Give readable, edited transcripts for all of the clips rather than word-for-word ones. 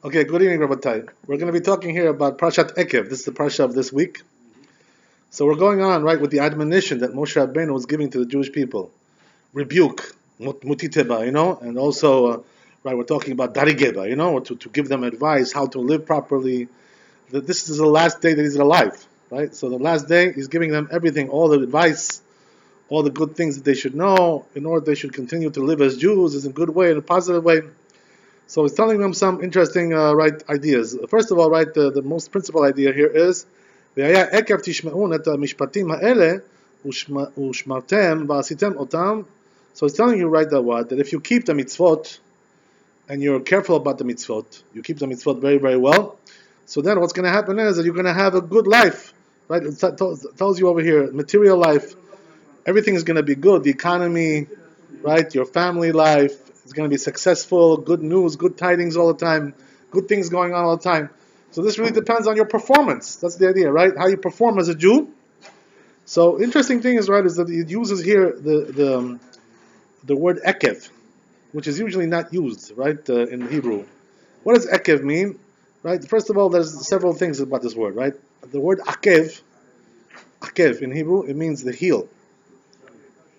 Okay, good evening, Rabbi. We're going to be talking here about Parashat Ekev. This is the Parasha of this week. So we're going on, right, with the admonition that Moshe Rabbeinu was giving to the Jewish people. Rebuke, mutiteba, and also, right, we're talking about darigeba, or to give them advice, how to live properly. That this is the last day that he's alive, right? So the last day, he's giving them everything, all the advice, all the good things that they should know, in order they should continue to live as Jews, in a good way, in a positive way. So he's telling them some interesting right ideas. First of all, right, the most principal idea here is והיה עקב תשמעון את המשפטים האלה ושמרתם ועשיתם אותם. So he's telling you, right, that if you keep the mitzvot and you're careful about the mitzvot, you keep the mitzvot very, very well, so then what's going to happen is that you're going to have a good life, right? It tells you over here, material life, everything is going to be good, the economy, right, your family life, it's going to be successful, good news, good tidings all the time, good things going on all the time. So this really depends on your performance. That's the idea, right? How you perform as a Jew. So interesting thing is, right, is that it uses here the word Ekev, which is usually not used, right, in Hebrew. What does Ekev mean? Right? First of all, there's several things about this word, right? The word Akev in Hebrew, it means the heel.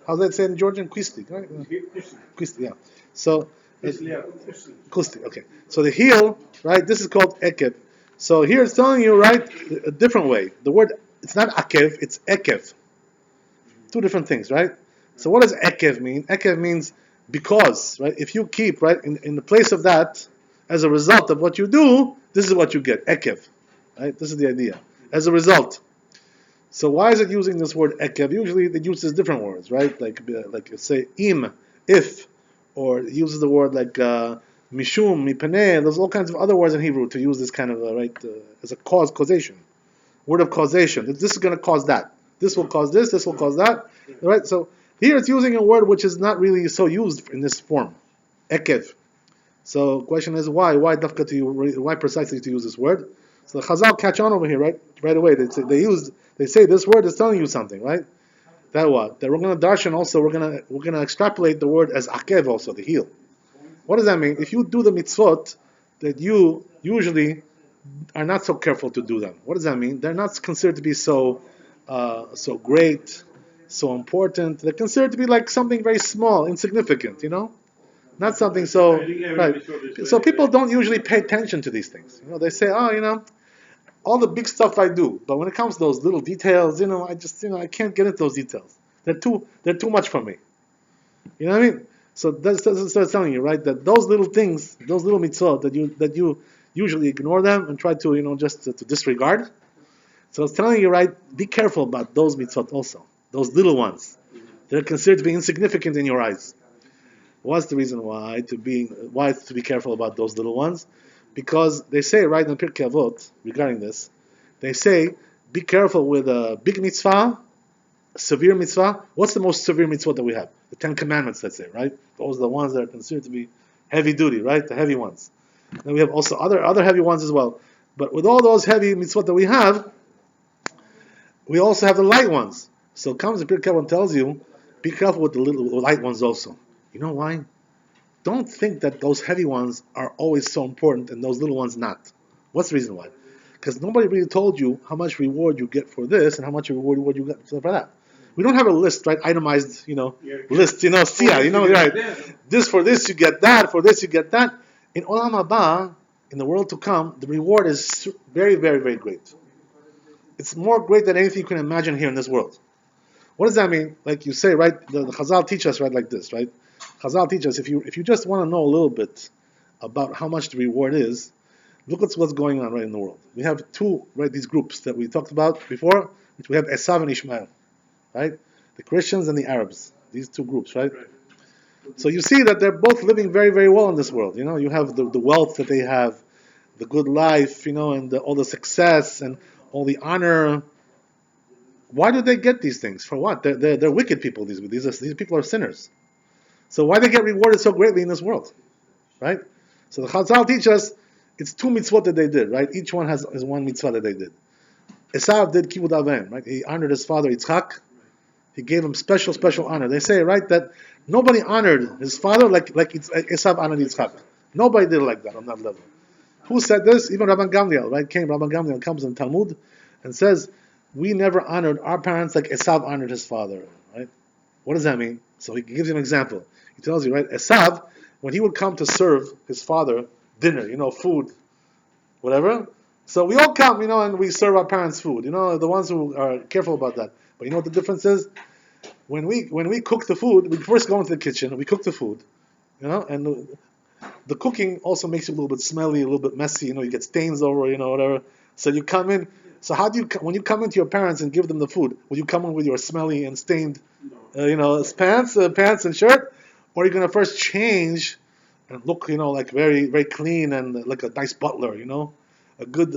How's that said in Georgian? Quisti, right? Quisti, yeah. So, Quisti, okay. So the heel, right, this is called Ekev. So here it's telling you, right, a different way. The word, it's not Akev, it's Ekev. Two different things, right? So what does Ekev mean? Ekev means because, right? If you keep, right, in the place of that, as a result of what you do, this is what you get, Ekev. Right? This is the idea. As a result. So why is it using this word Ekev? Usually it uses different words, right? Like say im, if, or it uses the word like mishum, mipeneh. There's all kinds of other words in Hebrew to use this kind of as a causation, word of causation. This is going to cause that. This will cause this. This will cause that. Right? So here it's using a word which is not really so used in this form, Ekev. So the question is why? Why precisely to use this word? So the Chazal catch on over here, right? Right away. They say this word is telling you something, right? That what? That we're going to darshan also. We're going to extrapolate the word as akev also, the heel. What does that mean? If you do the mitzvot that you usually are not so careful to do them, what does that mean? They're not considered to be so great, so important. They're considered to be like something very small, insignificant, not something so right. So people don't usually pay attention to these things. They say, all the big stuff I do, but when it comes to those little details, I just, I can't get into those details. They're too much for me. You know what I mean? So that's telling you, right, that those little things, those little mitzvot that you usually ignore them and try to, just to disregard. So it's telling you, right, be careful about those mitzvot also, those little ones. They're considered to be insignificant in your eyes. What's the reason why to be careful about those little ones? Because they say, right, in Pirkei Avot, regarding this, they say, be careful with a big mitzvah, severe mitzvah. What's the most severe mitzvah that we have? The 10 Commandments, let's say, right? Those are the ones that are considered to be heavy duty, right? The heavy ones. Then we have also other heavy ones as well. But with all those heavy mitzvot that we have, we also have the light ones. So it comes to Pirkei Avot and tells you, be careful with the little light ones also. You know why? Don't think that those heavy ones are always so important and those little ones not. What's the reason why? Because nobody really told you how much reward you get for this and how much reward you get for that. We don't have a list, right? Itemized, list, siya, right? This for this you get that, for this you get that. In Olam Haba, in the world to come, the reward is very, very, very great. It's more great than anything you can imagine here in this world. What does that mean? Like you say, right? The Chazal teach us, right, like this, right? Chazal teach us, if you just want to know a little bit about how much the reward is, look at what's going on right in the world. We have two, right, these groups that we talked about before, which we have Esav and Ishmael, right? The Christians and the Arabs, these two groups, right? So you see that they're both living very, very well in this world. You have the wealth that they have, the good life, and all the success and all the honor. Why do they get these things? For what? They're wicked people. These people are sinners. So why they get rewarded so greatly in this world, right? So the Chazal teach us it's two mitzvot that they did, right? Each one has one mitzvah that they did. Esav did kibud avim, right? He honored his father Yitzchak. He gave him special honor. They say, right, that nobody honored his father like Esav honored Yitzchak. Nobody did it like that on that level. Who said this? Even Rabbi Gamliel, right? Rabbi Gamliel comes in Talmud and says, we never honored our parents like Esav honored his father, right? What does that mean? So he gives you an example. He tells you, right? Esav, when he would come to serve his father dinner, food, whatever. So we all come, and we serve our parents food. The ones who are careful about that. But you know what the difference is? When we cook the food, we first go into the kitchen, we cook the food, and the cooking also makes you a little bit smelly, a little bit messy. You get stains over, whatever. So you come in. So how do you, when you come into your parents and give them the food, will you come in with your smelly and stained, pants and shirt, or are you gonna first change and look, like very very clean and like a nice butler, a good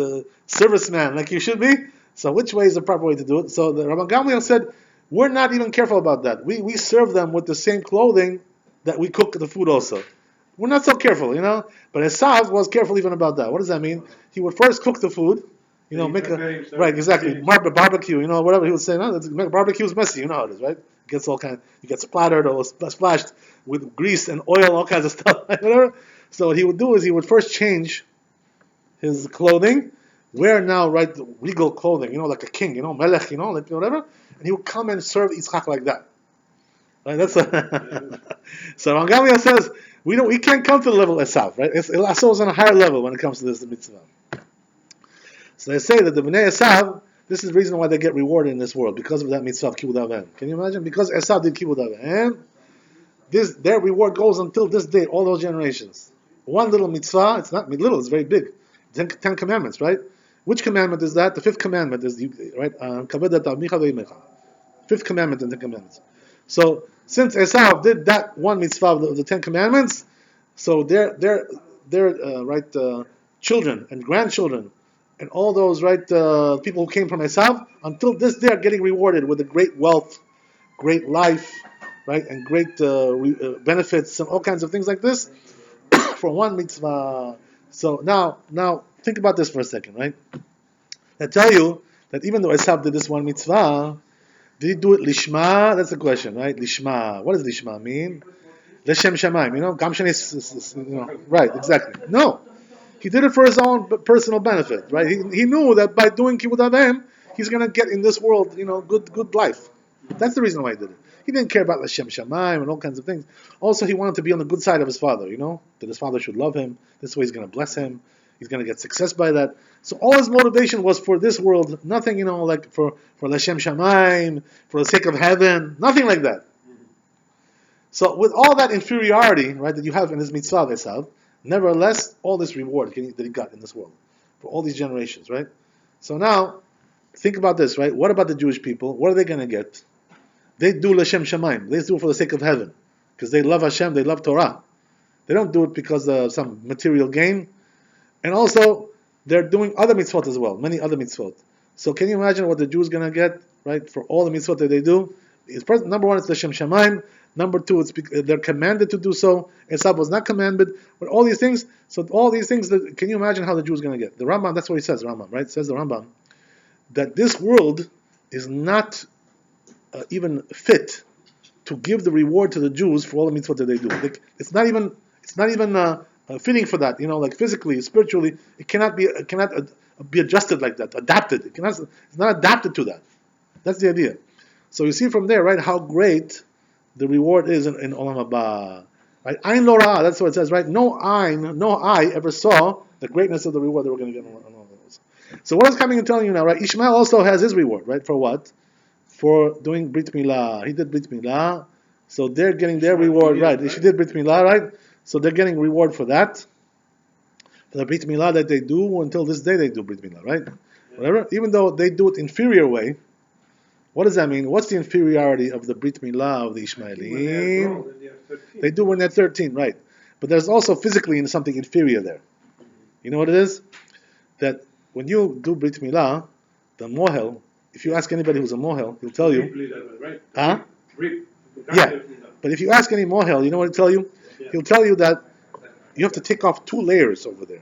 serviceman, like you should be? So which way is the proper way to do it? So the Rabbi Gamliel said, we're not even careful about that. We serve them with the same clothing that we cook the food also. We're not so careful, But Esav was careful even about that. What does that mean? He would first cook the food, make right, exactly, barbecue, whatever he would say. No, barbecue is messy, you know how it is, right? It gets you get splattered or splashed with grease and oil, all kinds of stuff, whatever. So what he would do is he would first change his clothing, wear now, right, regal clothing, like a king, melech, like whatever, and he would come and serve Yitzchak like that. Right, that's so Rabbi Gamliel says we can't come to the level of Esav, right? Esav is on a higher level when it comes to this mitzvah. So they say that the Bnei Esav, this is the reason why they get rewarded in this world, because of that mitzvah of Kibud Aven. Can you imagine? Because Esav did Kibud Aven, their reward goes until this day, all those generations. One little mitzvah, it's not little, it's very big. Ten Commandments, right? Which commandment is that? The fifth commandment is, right? Fifth commandment in the commandments. So since Esav did that one mitzvah of the Ten Commandments, so their children and grandchildren and all those people who came from Esav, until this day are getting rewarded with a great wealth, great life, right, and great benefits and all kinds of things like this for one mitzvah. So now think about this for a second, right? I tell you that even though Esav did this one mitzvah, did he do it lishma? That's the question, right? Lishma. What does lishma mean? Leshem shamayim, Gam sheni, right, exactly. No. He did it for his own personal benefit, right? He knew that by doing Kibud Avim, he's going to get in this world, good life. That's the reason why he did it. He didn't care about Leshem shamayim and all kinds of things. Also, he wanted to be on the good side of his father, that his father should love him. This way he's going to bless him. He's going to get success by that. So all his motivation was for this world, nothing, like for Leshem shamayim, for the sake of heaven, nothing like that. So with all that inferiority, right, that you have in his mitzvah, Esav, nevertheless, all this reward that he got in this world for all these generations, right? So now, think about this, right? What about the Jewish people? What are they going to get? They do L'Shem Shamayim. They do it for the sake of heaven, because they love Hashem, they love Torah. They don't do it because of some material gain. And also, they're doing other mitzvot as well, many other mitzvot. So can you imagine what the Jews are going to get, right, for all the mitzvot that they do? Number one, it's L'Shem Shamayim. Number two, they're commanded to do so. Esav was not commanded. But all these things, can you imagine how the Jews are going to get? The Rambam, that's what he says, Rambam, right? Says the Rambam, that this world is not even fit to give the reward to the Jews for all the mitzvot that they do. It's not even fitting for that. Like physically, spiritually, it cannot be adjusted like that, adapted. It's not adapted to that. That's the idea. So you see from there, right, how great the reward is in Olam Haba. Right? Ain lo ra'ah, that's what it says, right? No eye ever saw the greatness of the reward that we're going to get in Olam Haba. So what is coming and telling you now, right? Ishmael also has his reward, right? For what? For doing Brit Milah. He did Brit Milah, so they're getting their reward, right? She did Brit Milah, right? So they're getting reward for that. For the Brit Milah that they do, until this day they do Brit Milah, right? Whatever. Even though they do it inferior way, what does that mean? What's the inferiority of the Brit Milah of the Ishmaelim? They do when they're 13, right? But there's also physically something inferior there. You know what it is? That when you do Brit Milah, the mohel, if you ask anybody who's a mohel, he'll tell you. Huh? Yeah. But if you ask any mohel, you know what he'll tell you? He'll tell you that you have to take off 2 layers over there.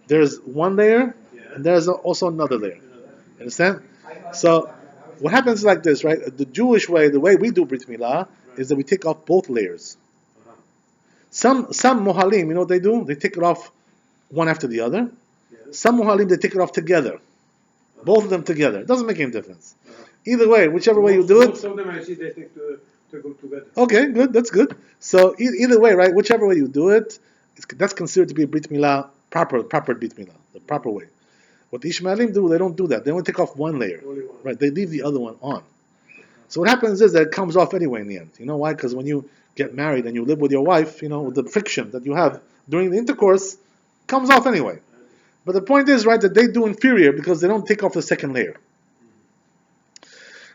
There's one layer, and there's also another layer. Understand? So what happens is like this, right? The Jewish way, the way we do Brit Milah, is that we take off both layers. Some mohalim, you know what they do? They take it off one after the other. Some Muhalim, they take it off together. Both of them together. It doesn't make any difference. Either way, whichever way you do it. Most of them I see they take to go together. Okay, good. That's good. So either way, right? Whichever way you do it, that's considered to be a Brit Milah, proper Brit Milah, the proper way. What the Ishmaelim do, they don't do that. They only take off one layer. Right? They leave the other one on. So what happens is that it comes off anyway in the end. You know why? Because when you get married and you live with your wife, with the friction that you have during the intercourse, comes off anyway. But the point is, right, that they do inferior because they don't take off the second layer.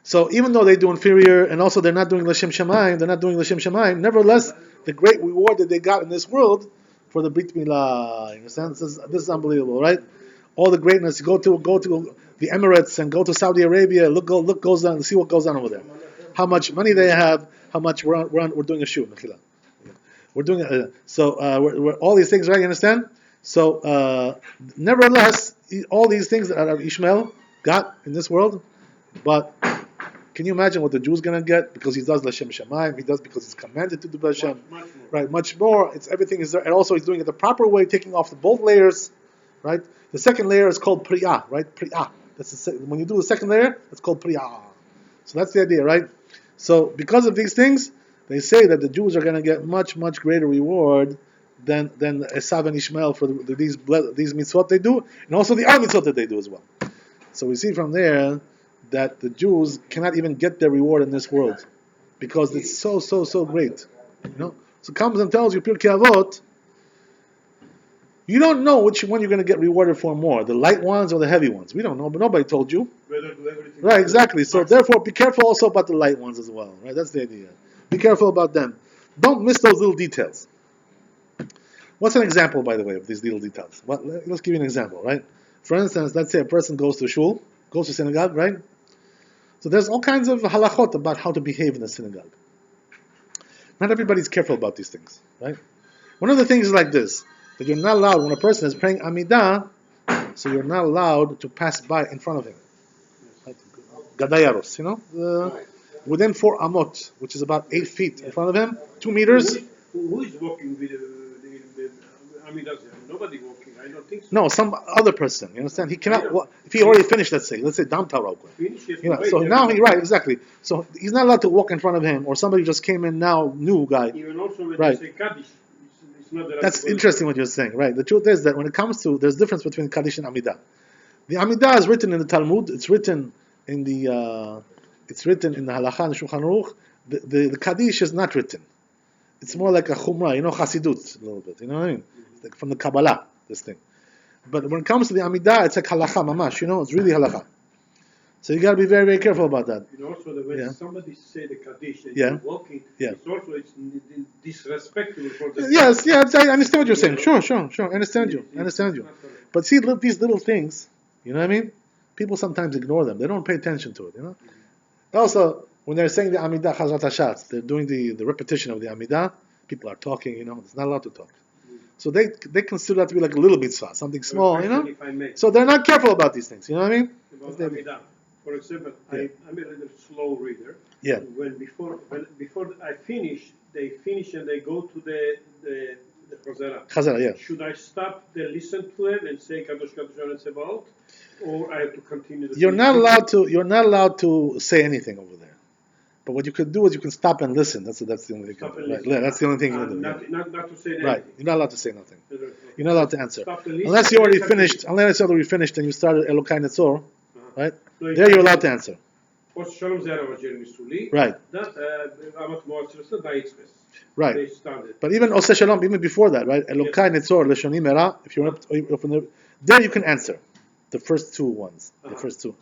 So even though they do inferior, and also they're not doing L'Shem Shemaim, nevertheless, the great reward that they got in this world for the Brit Milah, you understand? This is unbelievable, right? All the greatness. Go to the Emirates and go to Saudi Arabia. Look goes on. See what goes on over there. How much money they have. How much we're doing a shoot. We're doing we're all these things, right? You understand? So nevertheless, all these things that Ishmael got in this world, but can you imagine what the Jew's gonna get because he does L'Shem Shemaim? He does because he's commanded to do L'Shem, right? Much more. It's everything is there, and also he's doing it the proper way, taking off both layers, right? The second layer is called Priyah, right? Priyah. When you do the second layer, it's called Priyah. So that's the idea, right? So because of these things, they say that the Jews are going to get much greater reward than Esav and Ishmael for these mitzvot they do, and also the other mitzvot that they do as well. So we see from there that the Jews cannot even get their reward in this world because it's so great. So it comes and tells you, Pirkei Avot, you don't know which one you're going to get rewarded for more, the light ones or the heavy ones. We don't know, but nobody told you. Right, exactly. So therefore, be careful also about the light ones as well. Right, that's the idea. Be careful about them. Don't miss those little details. What's an example, by the way, of these little details? Well, let's give you an example, right? For instance, let's say a person goes to shul, goes to synagogue, right? So there's all kinds of halachot about how to behave in the synagogue. Not everybody's careful about these things, right? One of the things is like this. That you're not allowed, when a person is praying Amidah, so you're not allowed to pass by in front of him. Gadayaros, within 4 amot, which is about 8 feet in front of him, 2 meters. Who is walking with the Amidah? Nobody walking, I don't think so. No, some other person, you understand? He cannot, if he already finished, let's say Dam Tarok. So now right, exactly. So he's not allowed to walk in front of him, or somebody just came in now, new guy. Even also when right. they say Kaddish. That's interesting what you're saying, right? The truth is that when it comes to, there's a difference between Kaddish and Amidah. The Amidah is written in the Talmud. It's written in the Halacha and Shulchan Aruch. The Kaddish is not written. It's more like a Chumrah, Chassidut a little bit. You know what I mean? Like from the Kabbalah, this thing. But when it comes to the Amidah, it's like Halacha Mamash. It's really Halacha. So you got to be very, very careful about that. Also, when somebody say the Kaddish and you're walking, it's disrespectful for the... Yes, I understand what you're saying. Sure. I understand you. But see, these little things, you know what I mean? People sometimes ignore them. They don't pay attention to it, Also, when they're saying the Amidah Chazrat Hashatz, they're doing the repetition of the Amidah, people are talking, it's not allowed to talk. So they consider that to be like a little mitzvah, something small, So they're not careful about these things, you know what I mean? About Amidah. For example, I'm a little slow reader. Yeah. When before I finish, they finish and they go to the Chazara. Chazara, yeah. Should I stop to listen to them and say Kadosh Kadosh and Sebaot, or I have to continue? You're not allowed to say anything over there. But what you could do is you can stop and listen. That's the only thing. Right. That's the only thing you can do. Not to say anything. Right. You're not allowed to say nothing. You're not allowed to answer. Unless you already finished. Unless you already finished and you started Elokai Netzor. Right? There you're allowed to answer. Right. Right. They started. But even Oseh Shalom, even before that, right? Elokai Netzor Leshonim Era. If you're up, there you can answer the first 2 ones. The first 2,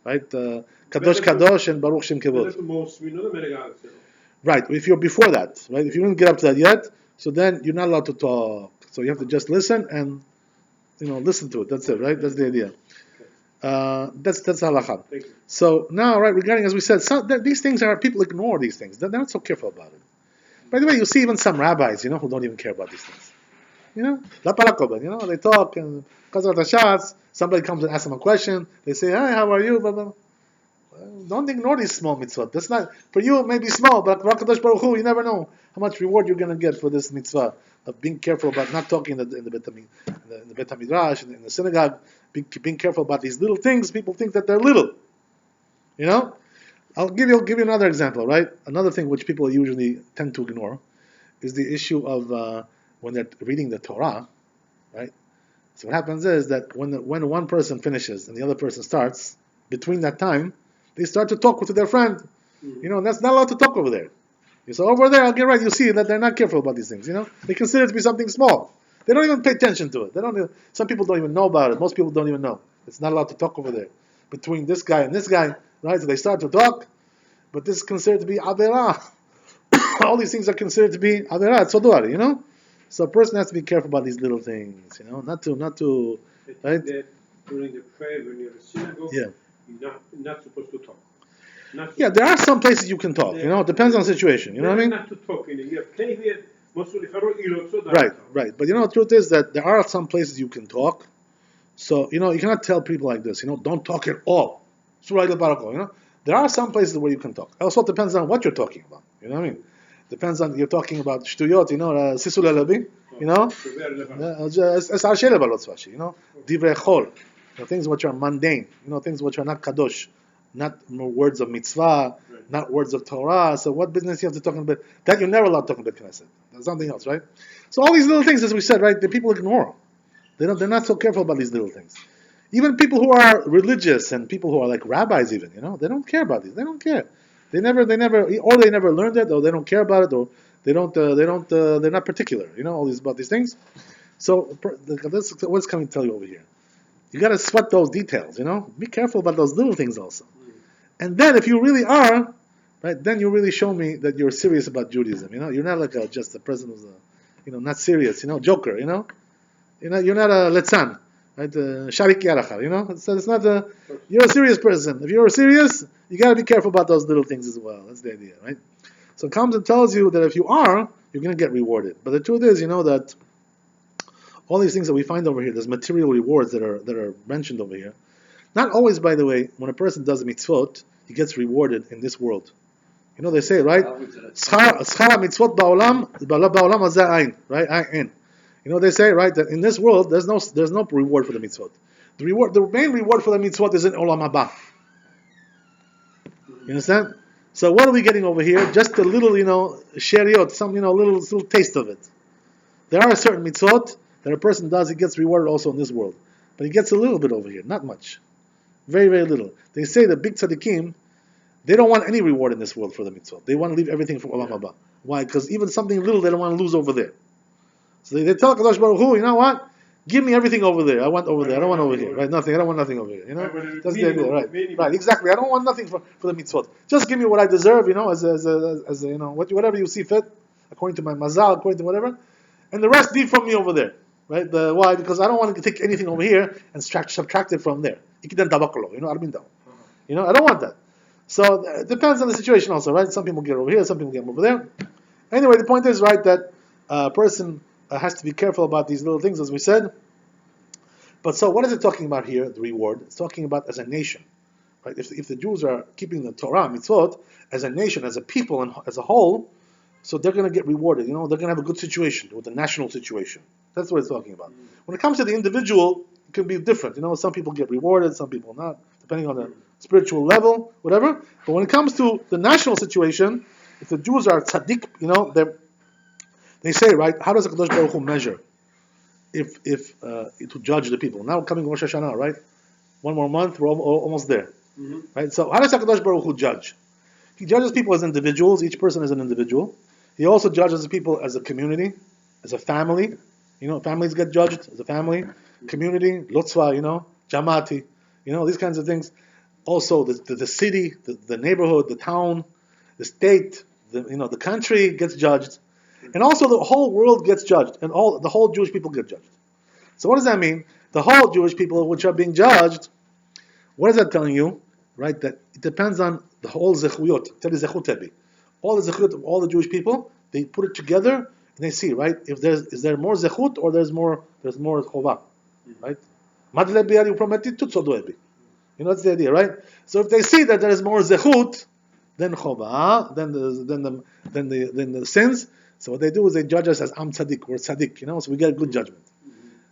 right? Kadosh Kadosh and Baruch Shem Kevod. Right. If you're before that, right? If you didn't get up to that yet, so then you're not allowed to talk. So you have to just listen and listen to it. That's it, right? That's the idea. That's halakha. So now, right, regarding, as we said, these things people ignore these things. They're not so careful about it. By the way, you see even some rabbis, who don't even care about these things. They talk and Chazrat Hashatz, somebody comes and asks them a question. They say, "Hi, how are you?" Blah, blah. don't ignore these small mitzvot. That's not, for you it may be small, but HaKadosh Baruch Hu, you never know how much reward you're going to get for this mitzvah of being careful about not talking in the Bet HaMidrash, in the synagogue, being careful about these little things. People think that they're little. You know? I'll give you another example, right? Another thing which people usually tend to ignore is the issue of when they're reading the Torah, right? So what happens is that when one person finishes and the other person starts, between that time, they start to talk with their friend. You know, and that's not allowed to talk over there. So over there, I'll get right, you see that they're not careful about these things, you know? They consider it to be something small. They don't even pay attention to it. Some people don't even know about it. Most people don't even know. It's not allowed to talk over there. Between this guy and this guy, right? So they start to talk, but this is considered to be Averah. All these things are considered to be Averah, Tzodor, you know? So a person has to be careful about these little things, you know? Not to, right? During the prayer when you're in a synagogue, you're not supposed to talk. Yeah, there are some places you can talk, you know? It depends on the situation, you know what I mean? Not to talk. Right. But you know, the truth is that there are some places you can talk. So, you know, you cannot tell people like this, you know, don't talk at all. You know? There are some places where you can talk. Also, it depends on what you're talking about, you know what I mean? Depends on, you're talking about shtuyot, you know, sisul alabi, you know? You know? Divrei chol, things which are mundane, you know, things which are not kadosh, not words of mitzvah, not words of Torah. So what business you have to talk about? That you're never allowed to talk about Knesset. There's something else, right? So all these little things, as we said, right, the people ignore. They're not so careful about these little things. Even people who are religious and people who are like rabbis, even, you know, they don't care about these. They don't care. They never, or they never learned it, or they don't care about it, or they're not particular, you know, about these things. So that's what's coming to tell you over here. You got to sweat those details, you know. Be careful about those little things also. And then, if you really are, right, then you really show me that you're serious about Judaism. You know, you're not like just a person who's not serious. You know, joker. You know, you're not a letzan, right? Sharik yarachar. You know, so it's not you're a serious person. If you're serious, you got to be careful about those little things as well. That's the idea, right? So it comes and tells you that if you are, you're going to get rewarded. But the truth is, you know, that all these things that we find over here, there's material rewards that are mentioned over here. Not always, by the way, when a person does mitzvot, he gets rewarded in this world. You know, they say, right? Schar mitzvot ba'olam hazeh ayin, right? Ayin. You know, they say, right, that in this world, there's no reward for the mitzvot. The main reward for the mitzvot is in olam haba. You understand? So what are we getting over here? Just a little, you know, sheriot, some, you know, little taste of it. There are certain mitzvot that a person does, he gets rewarded also in this world. But he gets a little bit over here, not much. Very, very little. They say the big tzaddikim, they don't want any reward in this world for the mitzvah. They want to leave everything for olam haba. Why? Because even something little they don't want to lose over there. So they tell Kadosh Baruch Hu, you know what? Give me everything over there. I want over there. I don't want over here. Right? Nothing. I don't want nothing over here. You know? That's the idea. Right. Exactly. I don't want nothing for the mitzvot. Just give me what I deserve. You know, as you know, whatever you see fit, according to my mazal, according to whatever, and the rest leave from me over there. Right? Why? Because I don't want to take anything over here and subtract it from there. You know, I don't want that. So it depends on the situation also, right? Some people get over here, some people get over there. Anyway, the point is, right, that a person has to be careful about these little things, as we said. But so what is it talking about here, the reward? It's talking about as a nation, right? If the Jews are keeping the Torah, mitzvot, as a nation, as a people, and as a whole, so they're going to get rewarded. You know, they're going to have a good situation with the national situation. That's what it's talking about. When it comes to the individual, it can be different. You know, some people get rewarded, some people not, depending on the spiritual level, whatever. But when it comes to the national situation, if the Jews are tzaddik, you know, they say, right, how does HaKadosh Baruch Hu measure if to judge the people? Now coming Rosh Hashanah, right? One more month, we're almost there. Right? So how does HaKadosh Baruch Hu judge? He judges people as individuals. Each person is an individual. He also judges people as a community, as a family. You know, families get judged as a family, community, lotzva, you know, jamati, you know, these kinds of things. Also, the city, the neighborhood, the town, the state, the country gets judged, and also the whole world gets judged, and the whole Jewish people get judged. So what does that mean? The whole Jewish people which are being judged, what is that telling you? Right, that it depends on the whole zechuyot. All the zechuyot of all the Jewish people, they put it together. And they see, right, if is there more zechut or there's more chova, right? That's the idea, right? So if they see that there is more zechut than chova, than the sins, so what they do is they judge us as am tzaddik, we're tzaddik, so we get a good judgment.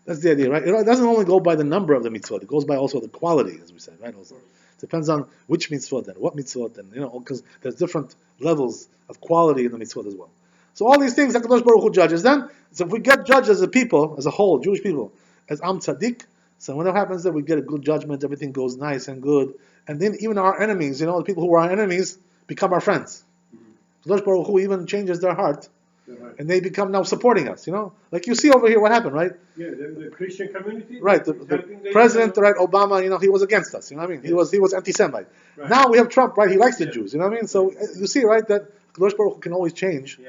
That's the idea, right? It doesn't only go by the number of the mitzvot; it goes by also the quality, as we said, right? Also, it depends on which mitzvot and what mitzvot, and because there's different levels of quality in the mitzvot as well. So all these things, HaKadosh Baruch Hu judges them. So if we get judged as a people, as a whole, Jewish people, as am tzaddik, so when that happens, then we get a good judgment. Everything goes nice and good, and then even our enemies, the people who are our enemies, become our friends. HaKadosh Baruch Hu even changes their heart. Right. And they become now supporting us, Like you see over here what happened, right? Yeah, the Christian community. Right, the president, right, Obama, he was against us, He was anti-Semite. Right. Now we have Trump, right? He likes the Jews, So you see, right, that Kadosh Baruch Hu can always change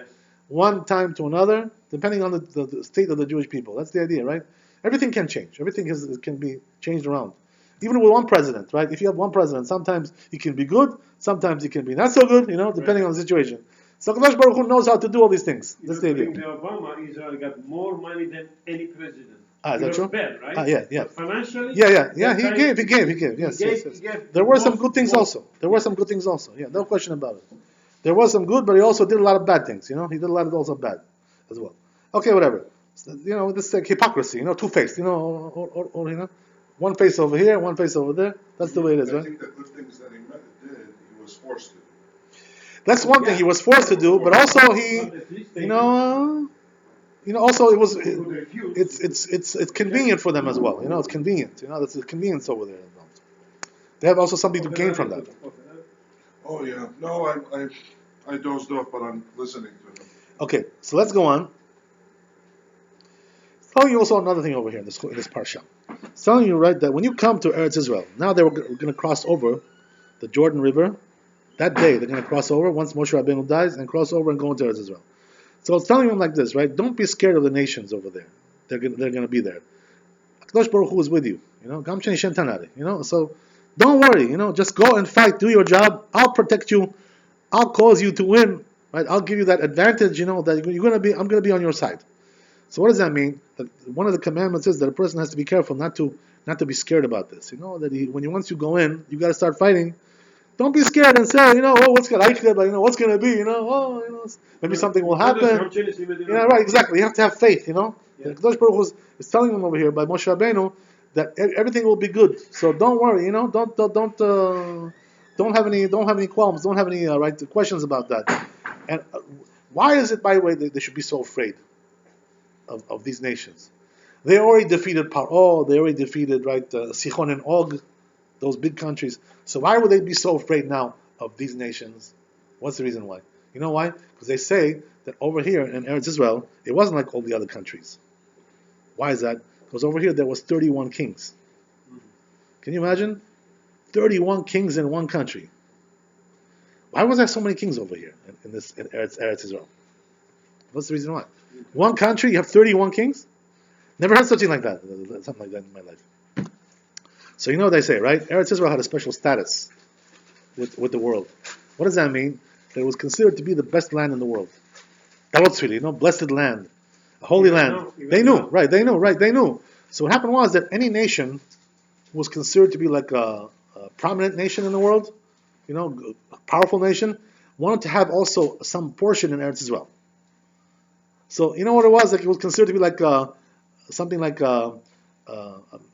one time to another, depending on the state of the Jewish people. That's the idea, right? Everything can change. Everything can be changed around. Even with one president, right? If you have one president, sometimes he can be good, sometimes he can be not so good, depending on the situation. So Kadosh Baruch Hu knows how to do all these things. That's the idea. The Obama, Israel got more money than any president. Is that true? Bad, right? Yeah. But financially? Yeah. He gave. Yes. There were some good things also. Yeah, no question about it. There was some good, but he also did a lot of bad things. He did a lot of also bad as well. Okay, whatever. This is like hypocrisy. Two-faced. Or one face over here, one face over there. That's the way it is, right? I think the good things that he did, he was forced to. That's one thing he was forced to do, but also he, also it was, it's convenient for them as well. It's convenient. That's a convenience over there. They have also something to gain from that. Oh yeah, no, I dozed off, but I'm listening to him. Okay, so let's go on. It's telling you also another thing over here in this parsha. It's telling you, right, that when you come to Eretz Israel, now we're going to cross over the Jordan River. That day, they're going to cross over once Moshe Rabbeinu dies and cross over and go into Eretz Israel. So it's telling them like this, right? Don't be scared of the nations over there. They're going to be there. HaKadosh Baruch Hu is with you. Gam Sheni Shem Tanari. So don't worry. Just go and fight. Do your job. I'll protect you. I'll cause you to win. Right? I'll give you that advantage. That I'm going to be on your side. So what does that mean? That one of the commandments is that a person has to be careful not to be scared about this. That once you go in, you got to start fighting. Don't be scared and say, what's going to, what's going to be, maybe something will happen. Right, exactly. You have to have faith, The Kadosh Baruch Hu is telling them over here by Moshe Rabbeinu that everything will be good. So don't worry, don't have any qualms, don't have any questions about that. And why is it, by the way, that they should be so afraid of these nations? They already defeated Paro. They already defeated Sichon and Og. Those big countries. So why would they be so afraid now of these nations? What's the reason why? You know why? Because they say that over here in Eretz Israel, it wasn't like all the other countries. Why is that? Because over here there was 31 kings. Can you imagine? 31 kings in one country. Why was there so many kings over here in Eretz Israel? What's the reason why? One country, you have 31 kings? Never heard something like that. Something like that in my life. So what they say, right? Eretz Israel had a special status with the world. What does that mean? That it was considered to be the best land in the world. Really, blessed land, a holy land. They knew. So what happened was that any nation was considered to be like a prominent nation in the world, a powerful nation, wanted to have also some portion in Eretz Israel. So what it was? Like it was considered to be like something like a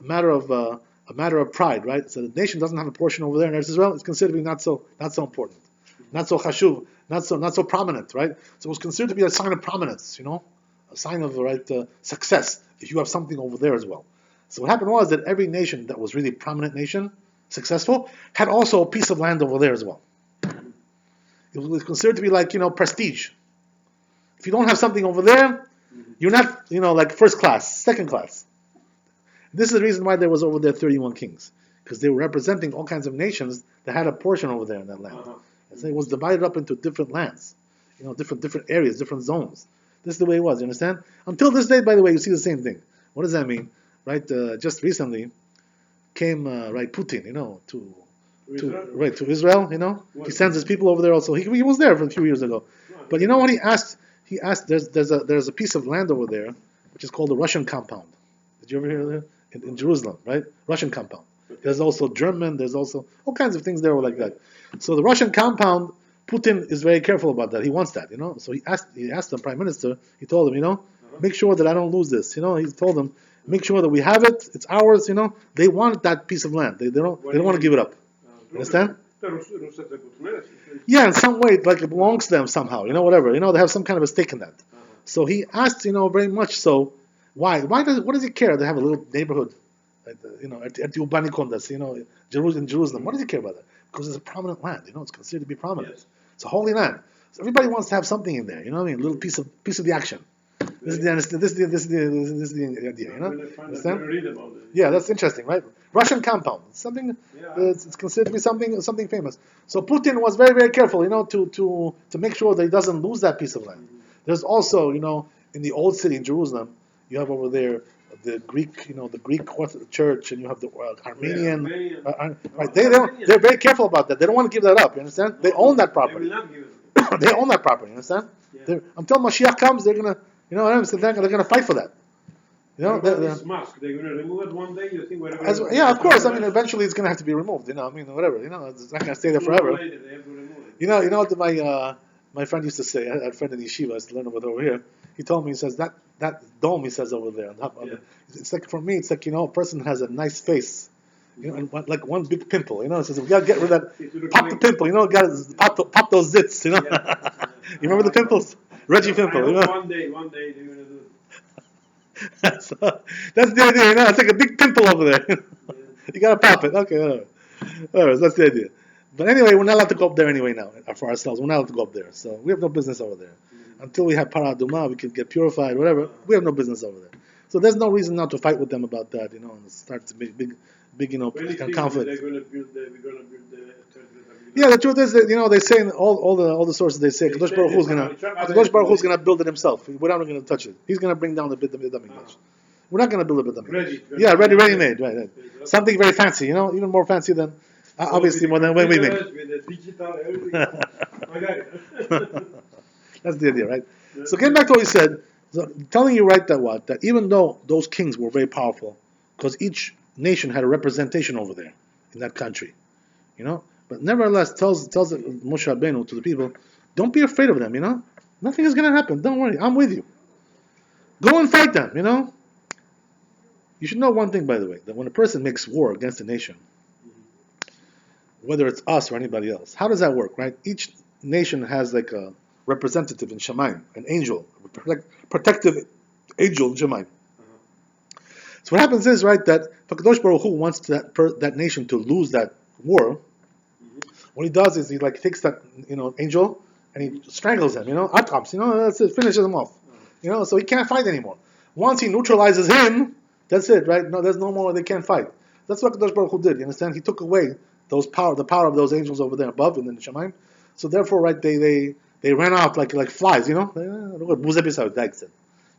matter of pride, right? So the nation doesn't have a portion over there in Eretz Israel. It's considered to be not so important, not so chashuv, not so prominent, right? So it was considered to be a sign of prominence, a sign of success if you have something over there as well. So what happened was that every nation that was really prominent nation, successful, had also a piece of land over there as well. It was considered to be like prestige. If you don't have something over there, you're not like first class, second class. This is the reason why there was over there 31 kings, because they were representing all kinds of nations that had a portion over there in that land. So it was divided up into different lands, different areas, different zones. This is the way it was. You understand? Until this day, by the way, you see the same thing. What does that mean? Right? Just recently came Putin, to Israel. He sends his people over there also. He was there for a few years ago, but you know what he asked? He asked. There's a piece of land over there which is called the Russian compound. Did you ever hear that? In Jerusalem, right? Russian compound. There's also German. There's also all kinds of things there like that. So the Russian compound, Putin is very careful about that. He wants that, So he asked the prime minister. He told him, make sure that I don't lose this. He told him, make sure that we have it. It's ours. They want that piece of land. They don't want to give it up. Understand? Yeah, in some way, like it belongs to them somehow. Whatever. They have some kind of a stake in that. So he asked, very much so. Why? What does he care? They have a little neighborhood, at the Urbani Kondas, Jerusalem. What does he care about that? Because it's a prominent land. It's considered to be prominent. Yes. It's a holy land. So everybody wants to have something in there. A little piece of the action. This is the idea. Understand? Yeah, that's interesting, right? Russian compound. Something. It's considered to be something famous. So Putin was very, very careful, to make sure that he doesn't lose that piece of land. There's also, in the old city in Jerusalem, you have over there the Greek, the Greek church, and you have the Armenian. Right? They're very careful about that. They don't want to give that up. You understand? They own that property. They own that property. You understand? Yeah. Until Mashiach comes, they're gonna, they're gonna fight for that. This mask, they're gonna remove it one day. You think whatever? Yeah, of course. Eventually it's gonna have to be removed. Whatever. It's not gonna stay there forever. You know what my friend used to say. I had a friend in yeshiva. I used to learn about over here. He told me, he says that dome, he says over there. It's like, for me, it's like, a person has a nice face, and like one big pimple. It says we gotta get rid of that. Pop the pimple. Gotta pop those zits. You remember the pimples? Reggie pimple. One day they're gonna do it. So, that's the idea. It's like a big pimple over there. You gotta pop it. Okay, whatever. That's the idea. But anyway, we're not allowed to go up there anyway now for ourselves. We're not allowed to go up there. So we have no business over there. Until we have Para Aduma, we can get purified, whatever. We have no business over there. So there's no reason not to fight with them about that, and start to big, conflict. We're gonna build the yeah, the truth is that, they say in all the sources, they say Kadosh Baruch Hu's gonna build it himself. We're not gonna touch it. He's gonna bring down the Beit HaMikdash. We're not gonna build a Beit HaMikdash. Ready made, right. Something very fancy, even more fancy than. Obviously, more than when we make. That's the idea, right? So getting back to what he said, telling you that even though those kings were very powerful, because each nation had a representation over there in that country, but nevertheless tells Moshe Rabbeinu to the people, don't be afraid of them, nothing is going to happen. Don't worry, I'm with you. Go and fight them, You should know one thing, by the way, that when a person makes war against a nation, whether it's us or anybody else, how does that work, right? Each nation has like a representative in Shamayim, an angel, protective angel in Shamayim. So what happens is, right, that Kadosh Baruch Hu wants that nation to lose that war. What he does is he takes that angel and he strangles him, Atrams, that's it, finishes him off, so he can't fight anymore. Once he neutralizes him, that's it, right? No, there's no more. They can't fight. That's what Kadosh Baruch Hu did. You understand? He took away the power of those angels over there above in the Shamayim. So therefore, right, they ran out like flies, That's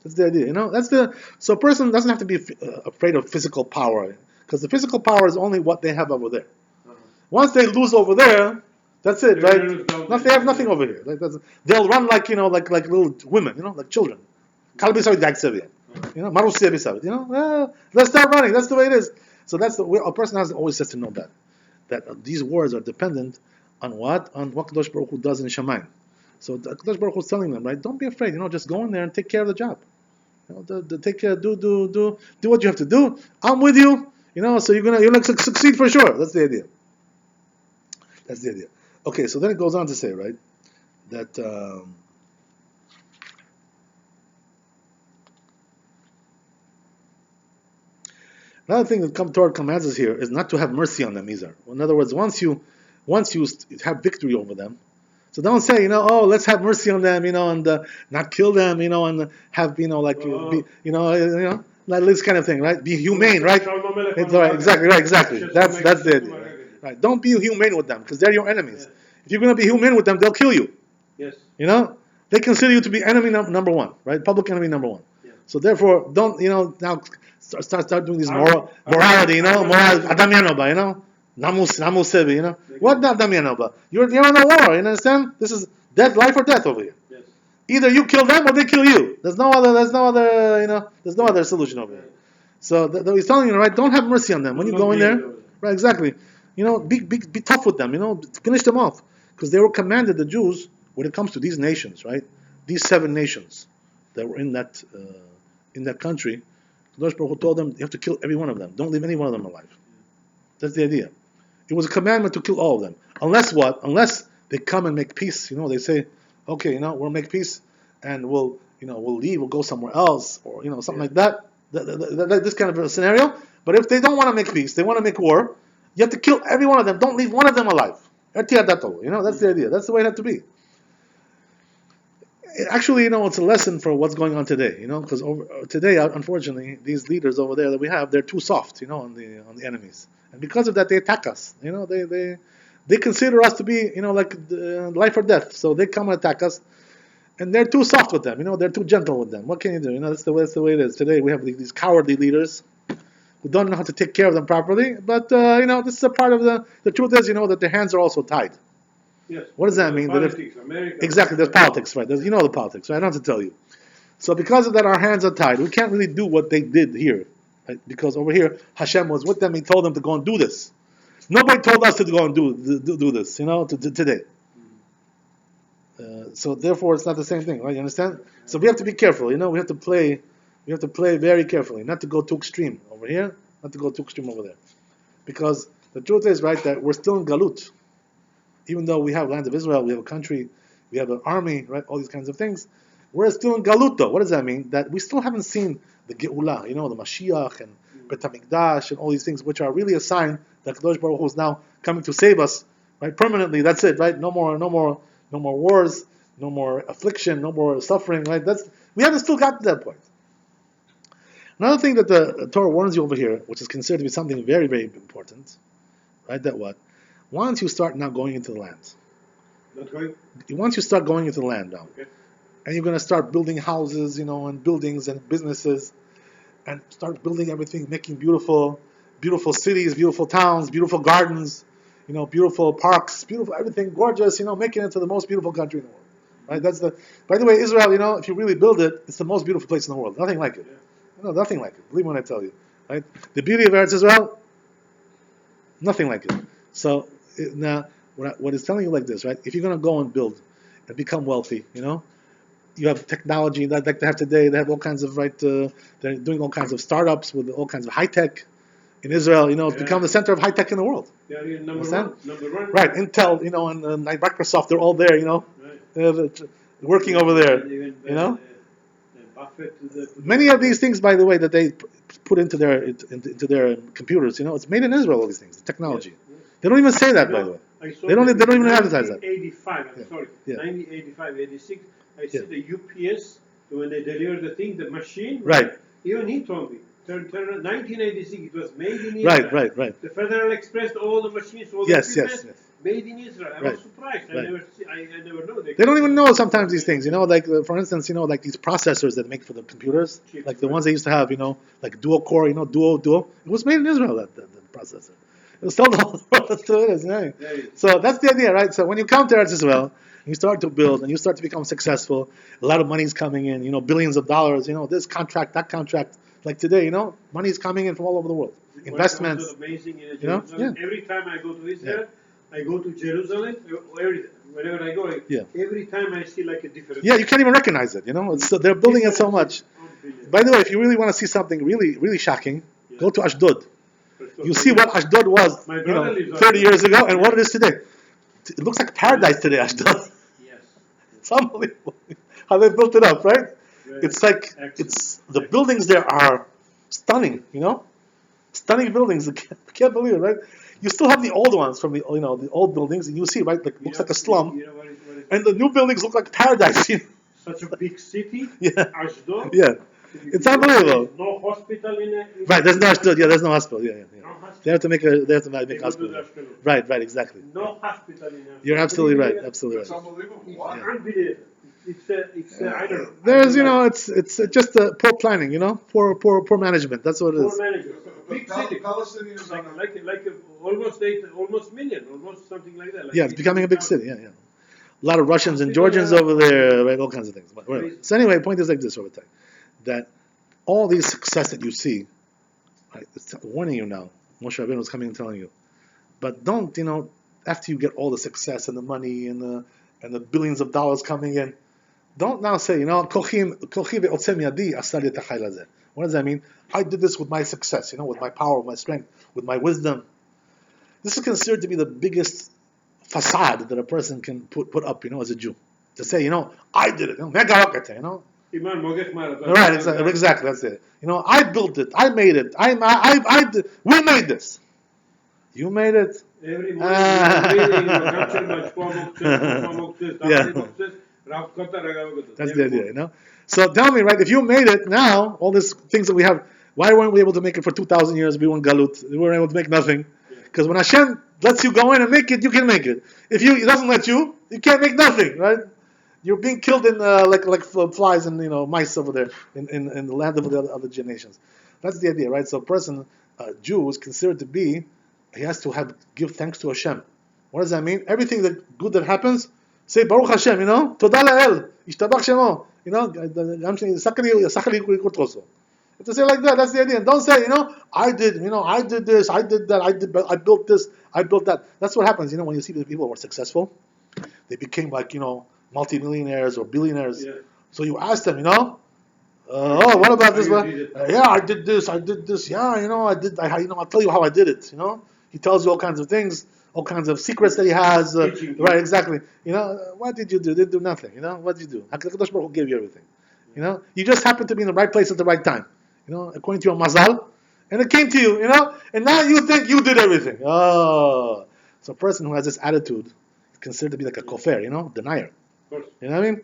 the idea, So a person doesn't have to be afraid of physical power, because the physical power is only what they have over there. Once they lose over there, that's it, right? They have nothing over here. They'll run like little women, like children. Let's start running. That's the way it is. So a person always has to know that these wars are dependent on what? On what Kadosh Baruch Hu does in Shamayim. So Kadosh Baruch Hu is telling them, right? Don't be afraid. Just go in there and take care of the job. Take care. Do what you have to do. I'm with you. So you're gonna succeed for sure. That's the idea. Okay. So then it goes on to say, right, that. Another thing that Torah commands us here is not to have mercy on them either. In other words, once you have victory over them, so don't say, let's have mercy on them, and not kill them, and have, like this kind of thing, right? Be humane, right? It's right, exactly. That's the idea, right? Don't be humane with them because they're your enemies. If you're going to be humane with them, they'll kill you. Yes. They consider you to be enemy number one, right? Public enemy number one. Yeah. So therefore, don't now. Start doing this morality, moral Adam Yanoba, Namusebi, What Adam Yanoba? You're in a war, you understand? This is life or death over here. Yes. Either you kill them or they kill you. There's no other solution over here. So he's telling you, right? Don't have mercy on them when you go in there. Right, exactly. Be tough with them. Finish them off, because they were commanded, the Jews, when it comes to these nations, right? These 7 nations that were in that country. Kadosh Baruch Hu told them, you have to kill every one of them. Don't leave any one of them alive. That's the idea. It was a commandment to kill all of them. Unless what? Unless they come and make peace. They say, okay, we'll make peace, and we'll leave. We'll go somewhere else, or something like that. This kind of a scenario. But if they don't want to make peace, they want to make war. You have to kill every one of them. Don't leave one of them alive. That's the idea. That's the way it had to be. Actually, it's a lesson for what's going on today. Because today, unfortunately, these leaders over there that we have, they're too soft. On the enemies, and because of that, they attack us. They consider us to be, like life or death. So they come and attack us, and they're too soft with them. They're too gentle with them. What can you do? That's the way it is today. We have these cowardly leaders who don't know how to take care of them properly. But this is a part of the truth is that their hands are also tied. Yes. What does that mean? Politics, America. Exactly, there's politics, right? The politics, right? I don't have to tell you. So because of that, our hands are tied. We can't really do what they did here, right? Because over here, Hashem was with them. He told them to go and do this. Nobody told us to go and do this, today. So therefore, it's not the same thing, right? You understand? So we have to be careful. We have to play very carefully, not to go too extreme over here, not to go too extreme over there, because the truth is, right, that we're still in galut. Even though we have land of Israel, we have a country, we have an army, right? All these kinds of things. We're still in galut, though. What does that mean? That we still haven't seen the Geulah, the Mashiach and Bet HaMikdash and all these things, which are really a sign that Kadosh Baruch Hu is now coming to save us, right? Permanently. That's it, right? No more wars, no more affliction, no more suffering, right? We haven't still got to that point. Another thing that the Torah warns you over here, which is considered to be something very, very important, right? That what? Once you start now going into the land, once you start going into the land now, okay, and you're going to start building houses, and buildings and businesses, and start building everything, making beautiful cities, beautiful towns, beautiful gardens, beautiful parks, beautiful everything, gorgeous, making it to the most beautiful country in the world, right? By the way, Israel, if you really build it, it's the most beautiful place in the world. Nothing like it. Nothing like it. Believe me when I tell you, right? The beauty of Eretz Israel, nothing like it. So now, what it's telling you like this, right? If you're going to go and build and become wealthy, you have technology that like they have today. They have all kinds of they're doing all kinds of startups with all kinds of high tech in Israel. It's become the center of high tech in the world. Yeah, number one. Right, Intel, and Microsoft, they're all there. Right. Working over there. Many of these things, by the way, that they put into their computers, it's made in Israel. All these things, the technology. Yes. They don't even say that, by the way. They don't even advertise that. 1985, 86. I see the UPS when they deliver the thing, the machine. Right. Even he told me. 1986, it was made in Israel. Right. The Federal Express, all the machines, all yes. made in Israel. I was surprised. Right. I never know. They don't even know sometimes these things. Like for instance, like these processors that make for the computers, like the ones they used to have, like dual core, duo. It was made in Israel. That processor. It was sold all the world. So that's the idea, right? So when you come to Eretz Israel, you start to build and you start to become successful. A lot of money is coming in. Billions of dollars. This contract, that contract. Like today, money is coming in from all over the world. Investments. What's amazing in Jerusalem, every time I go to Israel, I go to Jerusalem. Whenever I go, every time I see like a different. Yeah, you can't even recognize it. They're building it so much. By the way, if you really want to see something really, really shocking, go to Ashdod. You see what Ashdod was, 30 years ago, and what it is today. It looks like paradise today, Ashdod. Yes. It's unbelievable how they built it up, right? It's like the buildings there are stunning, stunning buildings. I can't believe it, right? You still have the old ones from the old buildings, and you see, right, like looks like a slum, and the new buildings look like paradise. Such a big city, Ashdod. Yeah, it's unbelievable. There's no hospital in it. Right, there's no Ashdod. Yeah, there's no hospital. Yeah. No hospital. They have to make a hospital. Right, exactly. No hospital in Ashdod. You're absolutely right. Absolutely right. It's unbelievable. It's unbelievable. It's I don't know. There's it's just poor planning, poor management. That's what it is. Poor management. Big city. Palestinians like almost million, almost something like that. It's becoming a big city. Yeah. A lot of Russians and Georgians over there, right? All kinds of things. But whatever. So anyway, the point is like this over time, that all these success that you see, right? It's warning you now. Moshe Rabbeinu was coming and telling you. But don't, after you get all the success and the money and the billions of dollars coming in, don't now say, kochi ve'otzem yadi asar li etachayil hazeh. What does that mean? I did this with my success, with my power, with my strength, with my wisdom. This is considered to be the biggest facade that a person can put up, as a Jew. To say, I did it. Right, exactly, that's it. I built it, I made it, we made this. You made it? Every morning That's the idea, So tell me, right, if you made it now, all these things that we have, why weren't we able to make it for 2,000 years? We weren't galut. We weren't able to make nothing. Because when Hashem lets you go in and make it, you can make it. If He doesn't let you, you can't make nothing, right? You're being killed in like flies and mice over there in the land of the other nations. That's the idea, right? So a person, Jew, is considered to be, he has to give thanks to Hashem. What does that mean? Everything good that happens, say Baruch Hashem, Toda la'el, Yishtabach Shemo, I'm saying Sachali. To say like that, that's the idea. And don't say, I did this, I did that, I built this, I built that. That's what happens, when you see the people who are successful, they became like, multimillionaires or billionaires. Yeah. So you ask them, what about this? Yeah, I did this. Yeah, I did. I'll tell you how I did it. He tells you all kinds of things, all kinds of secrets that he has. Right, exactly. What did you do? Didn't do nothing. What did you do? HaKadosh Baruch Hu gave you everything. You just happened to be in the right place at the right time. According to your mazal, and it came to you. And now you think you did everything. Oh, so a person who has this attitude is considered to be like a kofer, denier. You know what I mean?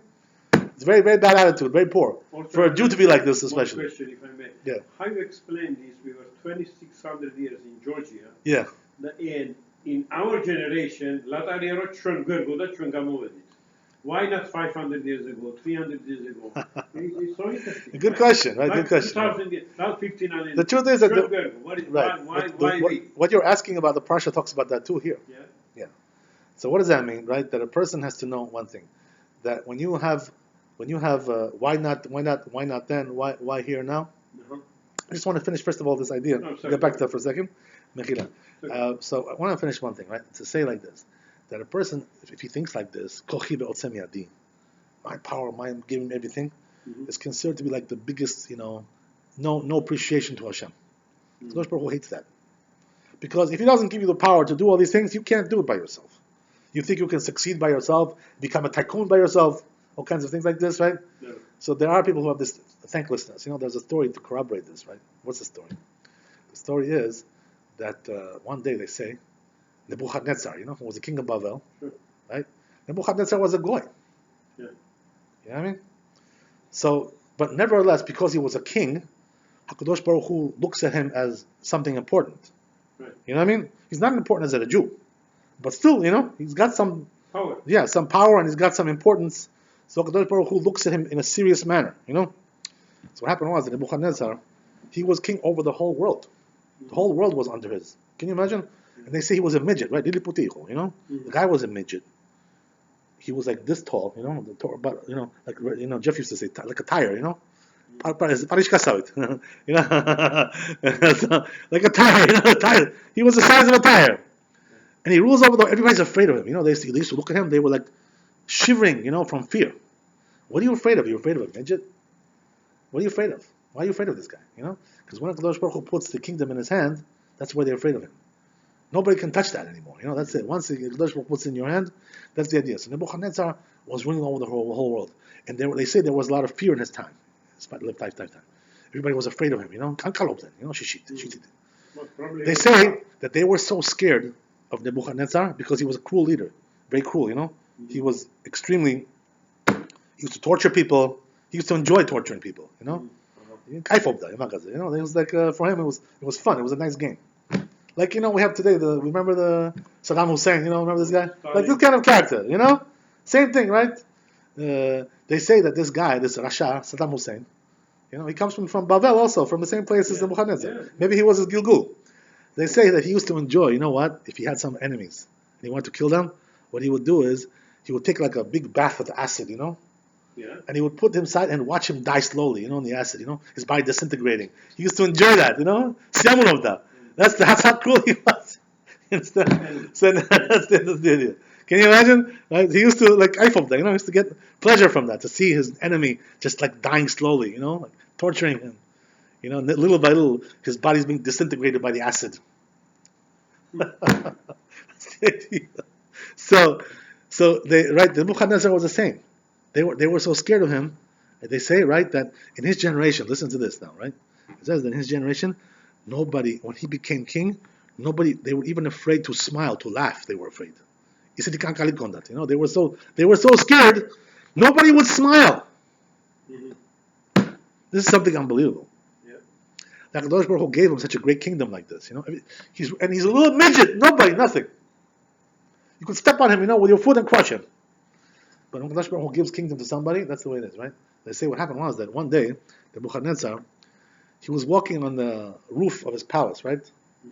It's a very, very bad attitude, very poor. Also, for a Jew to be like this, especially. One question, if I may. Yeah. How you explain this? We were 2,600 years in Georgia. Yeah. And in our generation, why not 500 years ago, 300 years ago? It's so interesting. Good question, right? Good question. 2,000 years, now 1,500. The truth is that why what you're asking about, the Parsha talks about that too here. Yeah. Yeah. So what does that mean, right? That a person has to know one thing, that when you have why not then, why here now? Uh-huh. I just want to finish first of all this idea. Get back to that for a second. So I want to finish one thing, right? To say like this, that a person, if he thinks like this, kochi ve'otzem yadi, my power, my giving everything, is considered to be like the biggest, no appreciation to Hashem. Kadosh Baruch Hu hates that, because if He doesn't give you the power to do all these things, you can't do it by yourself. You think you can succeed by yourself, become a tycoon by yourself, all kinds of things like this, right? Yeah. So there are people who have this thanklessness. There's a story to corroborate this, right? What's the story? The story is that one day they say, Nebuchadnezzar, who was the king of Bavel, right? Nebuchadnezzar was a goy. Yeah. You know what I mean? So, but nevertheless, because he was a king, HaKadosh Baruch Hu looks at him as something important. Right. You know what I mean? He's not important as a Jew, but still, he's got some power. Yeah, some power, and he's got some importance. So HaKadosh Baruch Hu looks at him in a serious manner. So what happened was that Nebuchadnezzar, he was king over the whole world. The whole world was under his. Can you imagine? And they say he was a midget, right? The guy was a midget. He was like this tall, but like Jeff used to say, like a tire, Parishka Savit, like a tire, He was the size of a tire, and he rules over. Everybody's afraid of him. They used to look at him. They were like shivering, from fear. What are you afraid of? You're afraid of a midget? What are you afraid of? Why are you afraid of this guy? Because when HaKadosh Baruch Hu puts the kingdom in his hand, that's why they're afraid of him. Nobody can touch that anymore. That's it. Once the HaKadosh Baruch Hu puts it in your hand, that's the idea. So Nebuchadnezzar was ruling over the whole world, and they say there was a lot of fear in his time. His lifetime. Everybody was afraid of him. Shishit. They say that they were so scared of Nebuchadnezzar because he was a cruel leader, very cruel. He was extremely. He used to torture people. He used to enjoy torturing people. It was like for him it was fun. It was a nice game. Like we have today. Remember the Saddam Hussein. Remember this guy? Like this kind of character. Same thing, right? They say that this guy, this Rasha, Saddam Hussein, he comes from Bavel also, from the same place as Nebuchadnezzar. Yeah. Maybe he was his Gilgul. They say that he used to enjoy. If he had some enemies and he wanted to kill them, what he would do is he would take like a big bath with acid. Yeah. And he would put him inside and watch him die slowly, in the acid, his body disintegrating. He used to enjoy that, That's how cruel he was. So that's the idea. Can you imagine? Right? He used to like Eiffel, he used to get pleasure from that, to see his enemy just like dying slowly, like torturing him. Little by little, his body's being disintegrated by the acid. That's the idea. So the Nebuchadnezzar was the same. They were so scared of him. They say, right, that in his generation, listen to this now, right? It says that in his generation, nobody, when he became king, they were even afraid to smile, to laugh. They were afraid. He said, they were so scared, nobody would smile. Mm-hmm. This is something unbelievable. That Kadosh Baruch Hu gave him such a great kingdom like this. He's a little midget, nobody, nothing. You could step on him, with your foot and crush him. But when Kadosh Baruch Hu gives kingdom to somebody, that's the way it is, right? They say what happened was that one day, the Nebuchadnezzar, he was walking on the roof of his palace, right?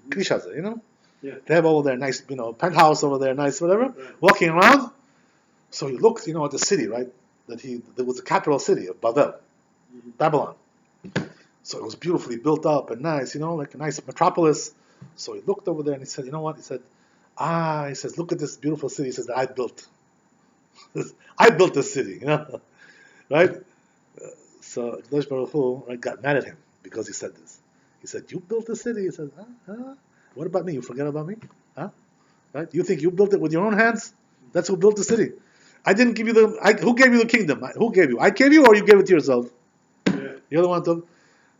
Mm-hmm. Yeah. They have all their nice, penthouse over there, nice whatever, right. Walking around. So he looked, at the city, right? There was the capital city of Babel, mm-hmm. Babylon. So it was beautifully built up and nice, like a nice metropolis. So he looked over there and he said, you know what? He said, he says, look at this beautiful city. He says, that I built. I built this city, right? So Kadosh Baruch Hu, right, got mad at him because he said this. He said, you built the city? He said, what about me? You forget about me? Huh? Right? You think you built it with your own hands? That's who built the city. I didn't give you who gave you the kingdom? Who gave you? I gave you, or you gave it to yourself? Yeah. You're the one to.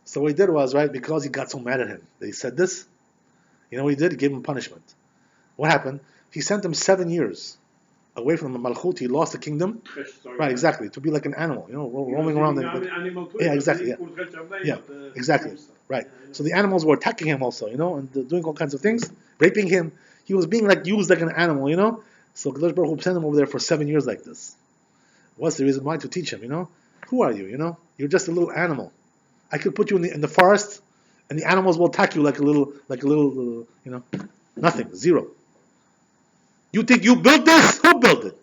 So what he did was, right, because he got so mad at him that he said this, what he did? He gave him punishment. What happened? He sent him 7 years away from the Malchut. He lost the kingdom. Right, exactly. To be like an animal, roaming around. Yeah, exactly. Yeah, exactly. Right. So the animals were attacking him also, and doing all kinds of things, raping him. He was being used like an animal, So Kadosh Baruch Hu sent him over there for 7 years like this. What's the reason why? To teach him, Who are you, You're just a little animal. I could put you in the forest, and the animals will attack you like a little, nothing, zero. You think you built this? Who built it?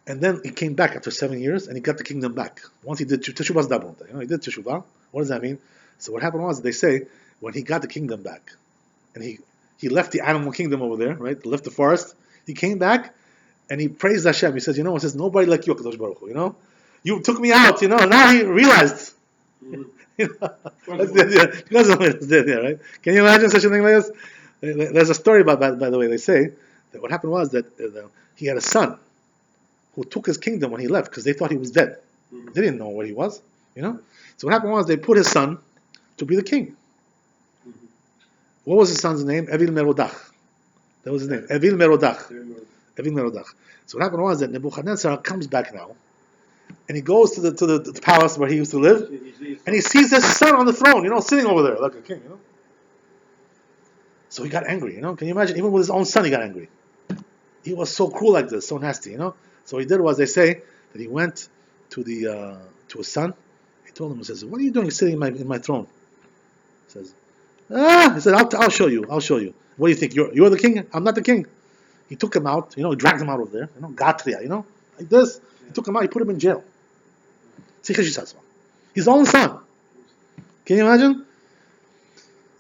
And then he came back after 7 years, and he got the kingdom back. Once he did Teshuvah's Dabrunta, he did Teshuvah. What does that mean? So what happened was, they say, when he got the kingdom back, and he left the animal kingdom over there, right? Left the forest. He came back, and he praised Hashem. He says, he says, nobody like you, Kadosh Baruch Hu, You took me out, Now he realized. That's the idea, right? Can you imagine such a thing like this? There's a story about that, by the way. They say that what happened was that he had a son who took his kingdom when he left because they thought he was dead. Mm-hmm. They didn't know what he was, So what happened was they put his son to be the king. Mm-hmm. What was his son's name? Evil Merodach. That was his name. Evil Merodach. Evil Merodach. So what happened was that Nebuchadnezzar comes back now, and he goes to the palace where he used to live, and he sees his son on the throne, sitting over there like a king, So he got angry, Can you imagine? Even with his own son, he got angry. He was so cruel like this, so nasty, So what he did was, they say that he went to his son. He told him, he says, "What are you doing sitting in my throne?" He says, He said, "I'll show you. I'll show you. What do you think? You're the king? I'm not the king." He took him out, he dragged him out of there, Gatria, like this. He took him out. He put him in jail. His own son. Can you imagine?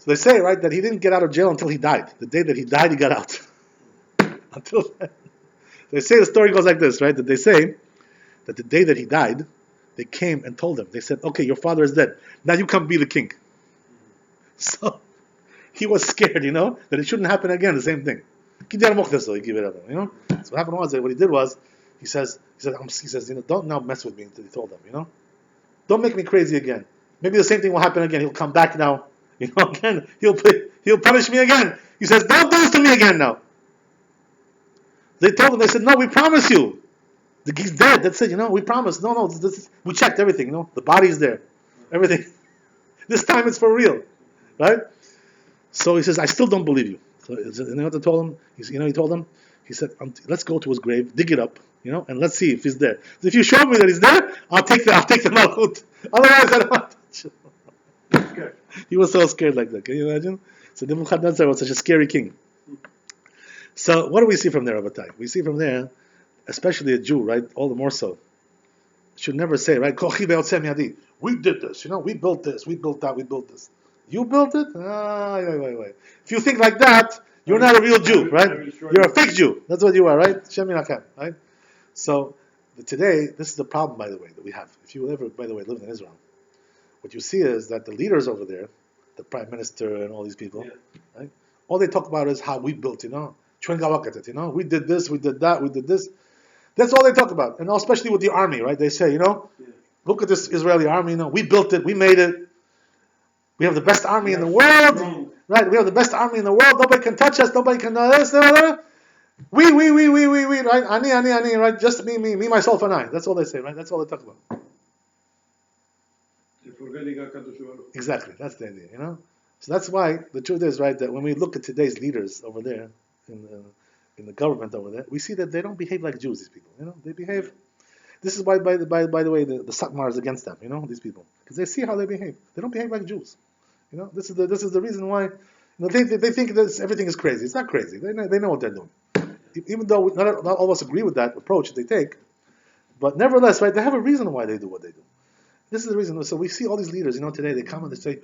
So they say, right, that he didn't get out of jail until he died. The day that he died, he got out. Until then. They say the story goes like this, right? That they say that the day that he died, they came and told him. They said, "Okay, your father is dead. Now you come be the king." So he was scared, that it shouldn't happen again. The same thing. So what happened was that what he did was, he says, don't now mess with me. He told them, don't make me crazy again. Maybe the same thing will happen again. He'll come back now, again. He'll punish me again. He says, don't do this to me again now. They told him, they said, no, we promise you. He's dead. That's it, we promise. No, we checked everything, the body's there. Everything. This time it's for real. Right? So he says, I still don't believe you. So you know what they told him? He told them, he said, let's go to his grave, dig it up, and let's see if he's there. So if you show me that he's there, I'll take the malchut. Otherwise, I don't want to touch him. He was so scared like that. Can you imagine? So Nebuchadnezzar was such a scary king. So what do we see from there, Rabbi? We see from there, especially a Jew, right? All the more so, should never say, right? We did this, we built this, we built that, we built this. You built it? Wait. If you think like that, you're not a real Jew, right? You're a fake Jew. That's what you are, right? Shem Yinachem, right? So today, this is the problem, by the way, that we have. If you ever, by the way, lived in Israel, what you see is that the leaders over there, the prime minister and all these people, right? All they talk about is how we built, we did this, we did that, we did this. That's all they talk about, and especially with the army, right? They say, look at this Israeli army, we built it, we made it. We have the best army in the world, right? We have the best army in the world. Nobody can touch us. Nobody can do this. We, right? Ani, right? Just me, myself, and I. That's all they say, right? That's all they talk about. Exactly. That's the idea, So that's why the truth is, right, that when we look at today's leaders over there in the government over there, we see that they don't behave like Jews. These people, they behave. This is why, by the way, the Satmar is against them. These people, because they see how they behave. They don't behave like Jews. This is the reason why. They think that everything is crazy. It's not crazy. They know what they're doing. Even though not all of us agree with that approach that they take, but nevertheless, right? They have a reason why they do what they do. This is the reason. So we see all these leaders. Today they come and they say.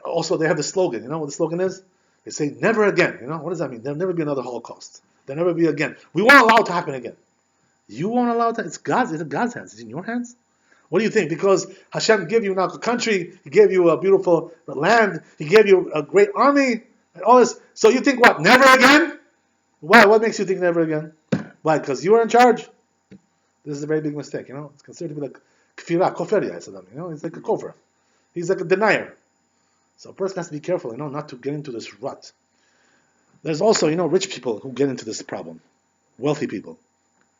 Also, they have the slogan. You know what the slogan is? They say, "Never again." What does that mean? There'll never be another Holocaust. There'll never be again. We won't allow it to happen again. You won't allow it. It's God's. It's in God's hands. It's in your hands. What do you think? Because Hashem gave you now a country, He gave you a beautiful land, He gave you a great army, and all this. So you think what? Never again? Why? What makes you think never again? Why? Because you are in charge. This is a very big mistake. It's considered to be like kfirah, koferia, Saddam. It's like a kofer. He's like a denier. So a person has to be careful, not to get into this rut. There's also, rich people who get into this problem, wealthy people,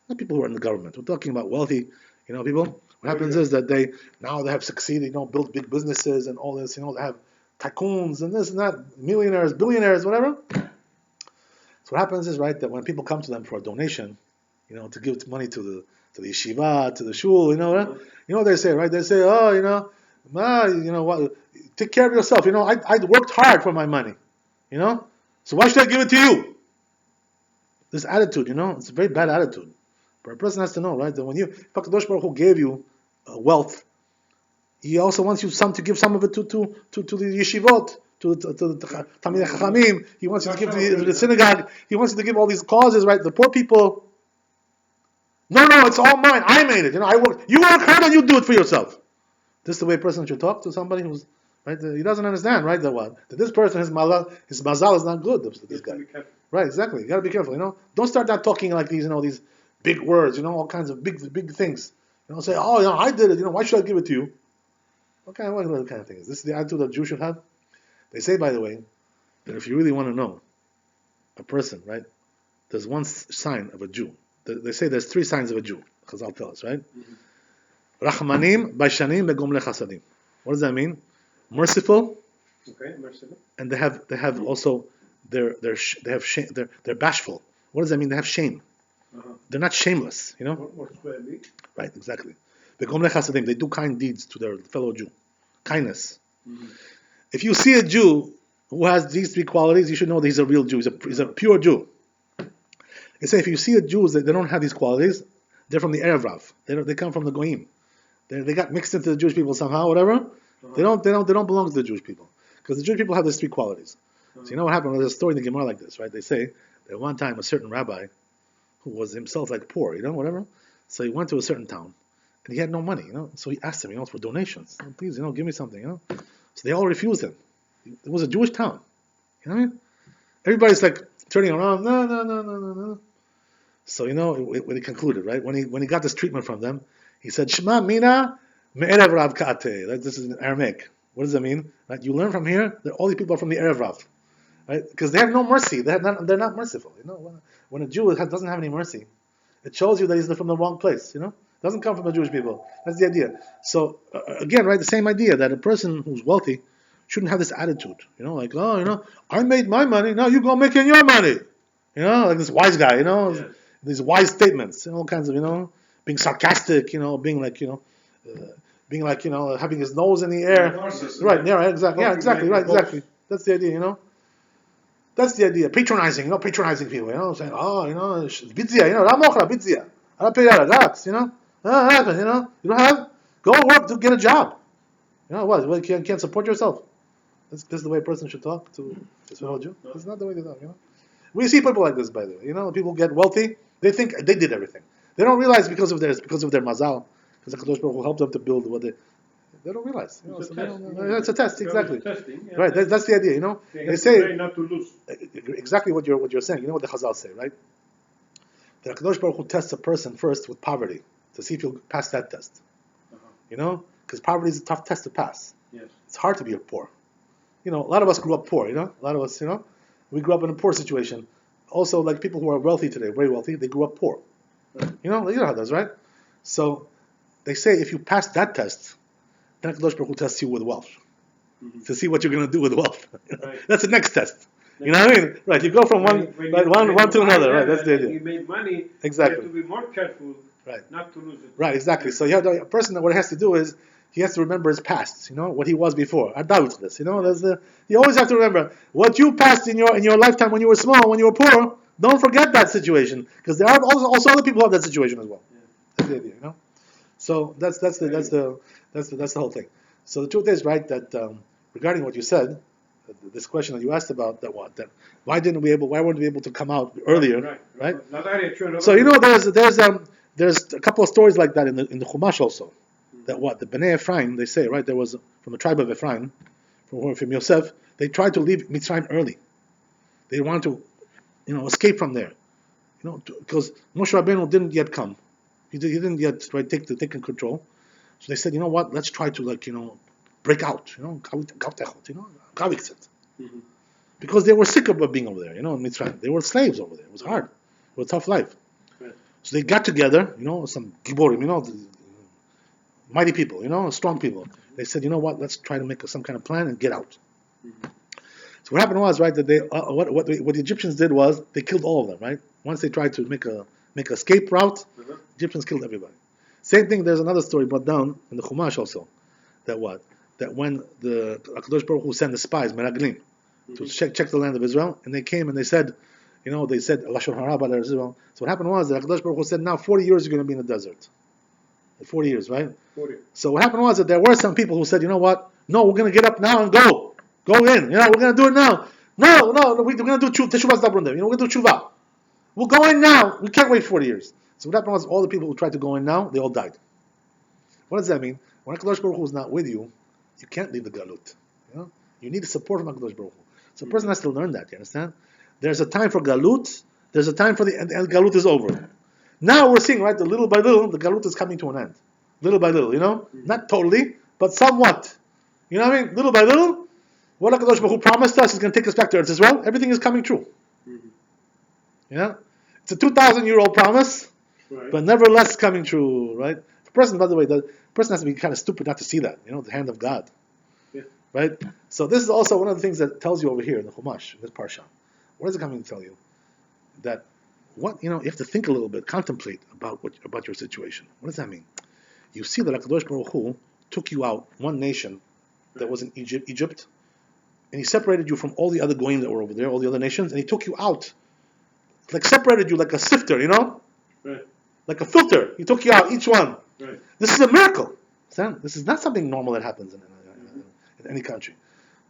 not people who are in the government. We're talking about wealthy, people. What happens is that they have succeeded, built big businesses and all this, they have tycoons and this and that, millionaires, billionaires, whatever. So what happens is, right, that when people come to them for a donation, to give money to the yeshiva, to the shul, what they say, right? They say, oh, what, take care of yourself. I worked hard for my money, so why should I give it to you? This attitude, it's a very bad attitude. But a person has to know, right, that when Kadosh Baruch Hu gave you wealth, He also wants you to give some of it to the yeshivot, to the Talmidei Chachamim. He wants you to give to the synagogue. He wants you to give all these causes, right? The poor people. No, it's all mine. I made it. I worked. You work hard and you do it for yourself. This is the way a person should talk to somebody who's right. He doesn't understand, right? That this person, his mazal is not good. This guy, right? Exactly. You got to be careful. Don't start that talking like these, these big words. All kinds of big things. Say, I did it. Why should I give it to you? What kind of thing is this? Is the attitude that Jews should have? They say, by the way, that if you really want to know a person, right? There's one sign of a Jew. They say there's 3 signs of a Jew. Chazal tell us, right? Rachmanim, Baishanim, Begomle Chasadim. What does that mean? Merciful. Okay, merciful. And they have also they're bashful. What does that mean? They have shame. They're not shameless, Right, exactly. Begomle Chasadim. They do kind deeds to their fellow Jew. Kindness. Mm-hmm. If you see a Jew who has these 3 qualities, you should know that he's a real Jew. He's a pure Jew. They say if you see a Jew that they don't have these qualities, they're from the Erev Rav. They come from the Goyim. They got mixed into the Jewish people somehow, whatever. They don't belong to the Jewish people because the Jewish people have these 3 qualities. So you know what happened? There's a story in the Gemara like this, right? They say that one time a certain rabbi who was himself like poor, whatever. So he went to a certain town and he had no money, So he asked them, for donations. Please, give me something, So they all refused him. It was a Jewish town, what I mean? Everybody's like turning around, no. So when he concluded, right? When he got this treatment from them, he said, Shema Mina Me'erev Rav Ka'ate. Like this is in Aramaic. What does that mean? Right? You learn from here that all these people are from the Erev Rav, right? Because they have no mercy. They're not merciful. When a Jew doesn't have any mercy, it shows you that he's from the wrong place. Doesn't come from the Jewish people. That's the idea. So again, right, the same idea that a person who's wealthy shouldn't have this attitude. I made my money. Now you go making your money. Like this wise guy. These wise statements. All kinds of being sarcastic. Being like having his nose in the air. Right. Yeah. Right. Exactly. Yeah. Exactly. Right. Exactly. That's the idea. That's the idea. Patronizing. Patronizing people. Saying, bitzia. Ramochra bitzia. I don't pay that. Relax. You don't have. Go work to get a job. What? You can't support yourself. This is the way a person should talk to his fellow Jew. This is not the way they talk, We see people like this, by the way. People get wealthy, they think they did everything. They don't realize because of their mazal, because the Kadosh Baruch Hu helped them to build what they don't realize. It's a test, exactly. Right, that's the idea. They say not to lose. Exactly what you're saying. You know what the Chazal say, right? The Kadosh Baruch Hu tests a person first with poverty to see if he'll pass that test. Because poverty is a tough test to pass. Yes. It's hard to be poor. A lot of us grew up poor. A lot of us, we grew up in a poor situation. Also, like people who are wealthy today, very wealthy, they grew up poor. Right. You know how it is, right? So they say if you pass that test, then Kadosh Baruch Hu tests you with wealth to see what you're going to do with wealth. Right. That's the next test. You know what I mean? Right. You go from one to another. Right. That's the idea. You made money. Exactly. You have to be more careful. Right. Not to lose it. Right. Exactly. So a person, what he has to do is he has to remember his past. What he was before. This. You always have to remember what you passed in your lifetime when you were small, when you were poor. Don't forget that situation, because there are also other people who have that situation as well. Yeah. That's the idea. So that's the whole thing. So the truth is, right, that regarding what you said, this question that you asked about, that why weren't we able to come out earlier, right? So there's a couple of stories like that in the Chumash also. That the Bnei Ephraim, they say, right, there was from the tribe of Ephraim, from Yosef, they tried to leave Mitzrayim early. They wanted to, escape from there, because Moshe Rabbeinu didn't yet come. He didn't yet take control. So they said, you know what? Let's try to break out. Because they were sick of being over there. In Mitzrayim, they were slaves over there. It was hard. It was a tough life. Right. So they got together. Some giborim. Mighty people. Strong people. They said, you know what? Let's try to make some kind of plan and get out. Mm-hmm. So what happened was, right, that they what the Egyptians did was they killed all of them, right? Once they tried to make a escape route, Egyptians killed everybody. Same thing. There's another story brought down in the Chumash also, that when the Kadosh Baruch Hu sent the spies, Meraglim, to check the land of Israel, and they came and they said Lashon Hara about Israel. So what happened was that Kadosh Baruch Hu said, now 40 years you're going to be in the desert. 40 years, right? 40. So what happened was that there were some people who said, you know what? No, we're going to get up now and go in. We're going to do it now. No, we're going to do Teshuvah Zabrundim. We're going to do Teshuvah. We'll go in now. We can't wait 40 years. So what happened was all the people who tried to go in now, they all died. What does that mean? When HaKadosh Baruch Hu is not with you, you can't leave the Galut. You need the support from HaKadosh Baruch Hu. So a person has to learn that, you understand? There's a time for Galut, there's a time for and Galut is over. Now we're seeing, right, little by little, the Galut is coming to an end. Little by little, Not totally, but somewhat. You know what I mean? Little by little, what HaKadosh Baruch Hu promised us is going to take us back to Eretz Israel. Everything is coming true. It's a 2,000-year-old promise, right, but nevertheless coming true, right? The person, by the way, the person has to be kind of stupid not to see that, the hand of God, right? So this is also one of the things that tells you over here in the Chumash, in this Parsha. What is it coming to tell you? That you have to think a little bit, contemplate about your situation. What does that mean? You see that HaKadosh Baruch Hu took you out, one nation that was in Egypt, and He separated you from all the other goyim that were over there, all the other nations, and He took you out, separated you like a sifter, right, like a filter. He took you out, each one. Right. This is a miracle. This is not something normal that happens in any country.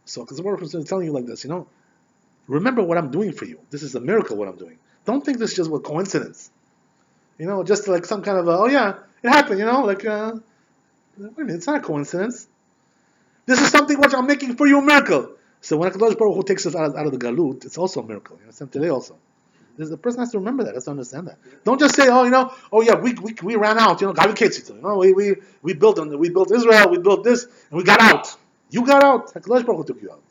So, because the Baruch Hu is telling you like this, remember what I'm doing for you. This is a miracle what I'm doing. Don't think this is just a coincidence. Just like some kind of it happened. Wait a minute, it's not a coincidence. This is something which I'm making for you a miracle. So when HaKadosh Baruch Hu takes us out of the galut, it's also a miracle. Today also. The person has to remember that, has to understand that. Don't just say, we ran out, we built Israel, we built this, and we got out. You got out. HaKadosh Baruch Hu took you out.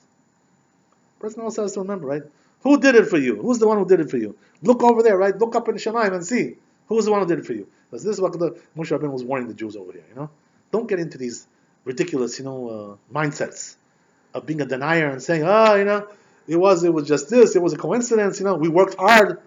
The person also has to remember, right? Who did it for you? Who's the one who did it for you? Look over there, right? Look up in Shemaim and see who's the one who did it for you. Because this is what Moshe Rabbeinu was warning the Jews over here. Don't get into these ridiculous, mindsets of being a denier and saying, it was just this. It was a coincidence. We worked hard.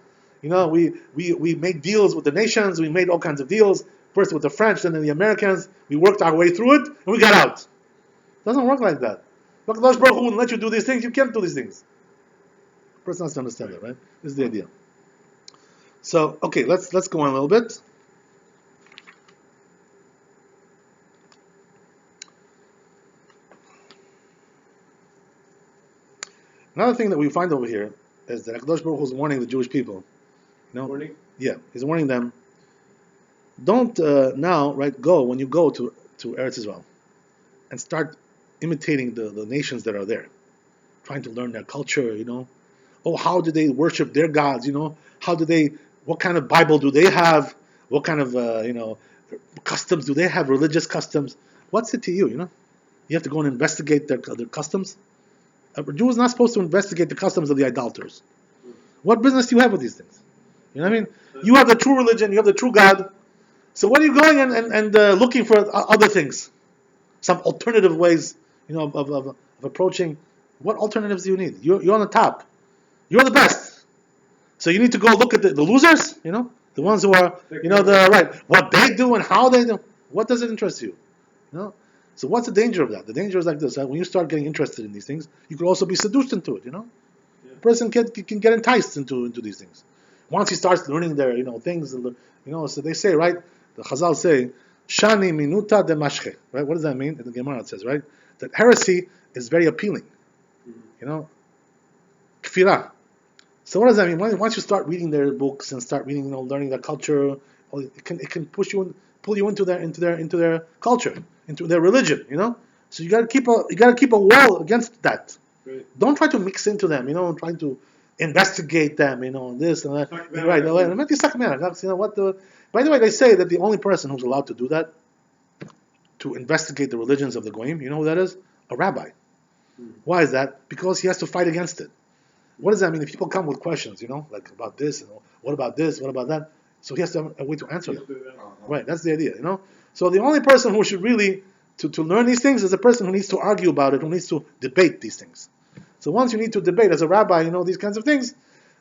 We made deals with the nations. We made all kinds of deals. First with the French, then the Americans. We worked our way through it, and we got out. It doesn't work like that. HaKadosh Baruch Hu wouldn't let you do these things. You can't do these things. The person has to understand that, right? This is the idea. So, okay, let's go on a little bit. Another thing that we find over here is that HaKadosh Baruch Hu is warning the Jewish people. Warning? Yeah, he's warning them. Don't now, right, go, when you go to Eretz Israel and start imitating the nations that are there, trying to learn their culture, Oh, how do they worship their gods, How do they, what kind of Bible do they have? What kind of, customs do they have, religious customs? What's it to you, You have to go and investigate their customs. A Jew is not supposed to investigate the customs of the idolaters. What business do you have with these things? You know what I mean? You have the true religion, you have the true God. So what are you going and looking for other things? Some alternative ways, of approaching. What alternatives do you need? You're on the top. You're the best. So you need to go look at the losers, the ones who are, what they do and how they do. What does it interest you? So what's the danger of that? The danger is like this, right? When you start getting interested in these things, you could also be seduced into it, A person can get enticed into these things. Once he starts learning their, things, so they say, right? The Chazal say, Shani minuta de mashche, right? What does that mean? In the Gemara it says, right? That heresy is very appealing. Kfirah. So what does that mean? Once you start reading their books and start reading, learning their culture, it can pull you into their culture, into their religion, So you got to keep a wall against that. Right. Don't try to mix into them, trying to investigate them, this and that. Right? By the way, they say that the only person who's allowed to do that, to investigate the religions of the Goyim, you know who that is? A rabbi. Why is that? Because he has to fight against it. What does that mean? If people come with questions, like about this, what about this, what about that? So he has to have a way to answer them. Right, that's the idea, So the only person who should really, to learn these things is a person who needs to argue about it, who needs to debate these things. So once you need to debate as a rabbi, these kinds of things,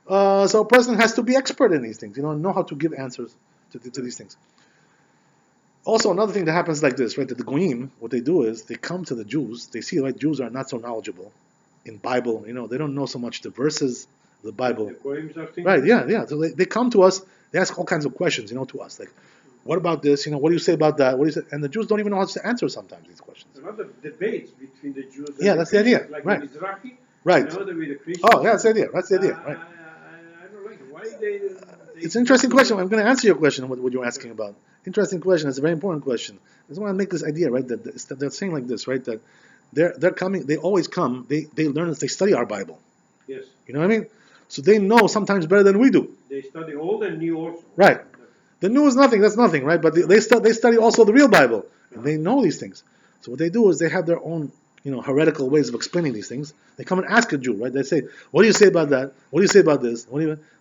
so a person has to be expert in these things, know how to give answers to these things. Also, another thing that happens like this, right, that the Goyim, what they do is, they come to the Jews, they see, right, Jews are not so knowledgeable in Bible, they don't know so much the verses of the Bible. Right, yeah. So they come to us, they ask all kinds of questions, to us, like, what about this, what do you say about that, what do you say? And the Jews don't even know how to answer sometimes these questions. A lot of debates between the Jews and that's the idea, like right. in Mizrahi, right. With the Christians. Oh, yeah, that's the idea, right. I don't like it. Why they it's an interesting question. I'm going to answer your question, what you're asking about. Interesting question. It's a very important question. I just want to make this idea, right, that they're saying like this, right, that they're coming, they always come, they learn, they study our Bible. Yes. You know what I mean? So they know sometimes better than we do. They study old and new also. Right. The new is nothing, that's nothing, right? But they study also the real Bible. And they know these things. So what they do is they have their own, heretical ways of explaining these things. They come and ask a Jew, right? They say, what do you say about that? What do you say about this?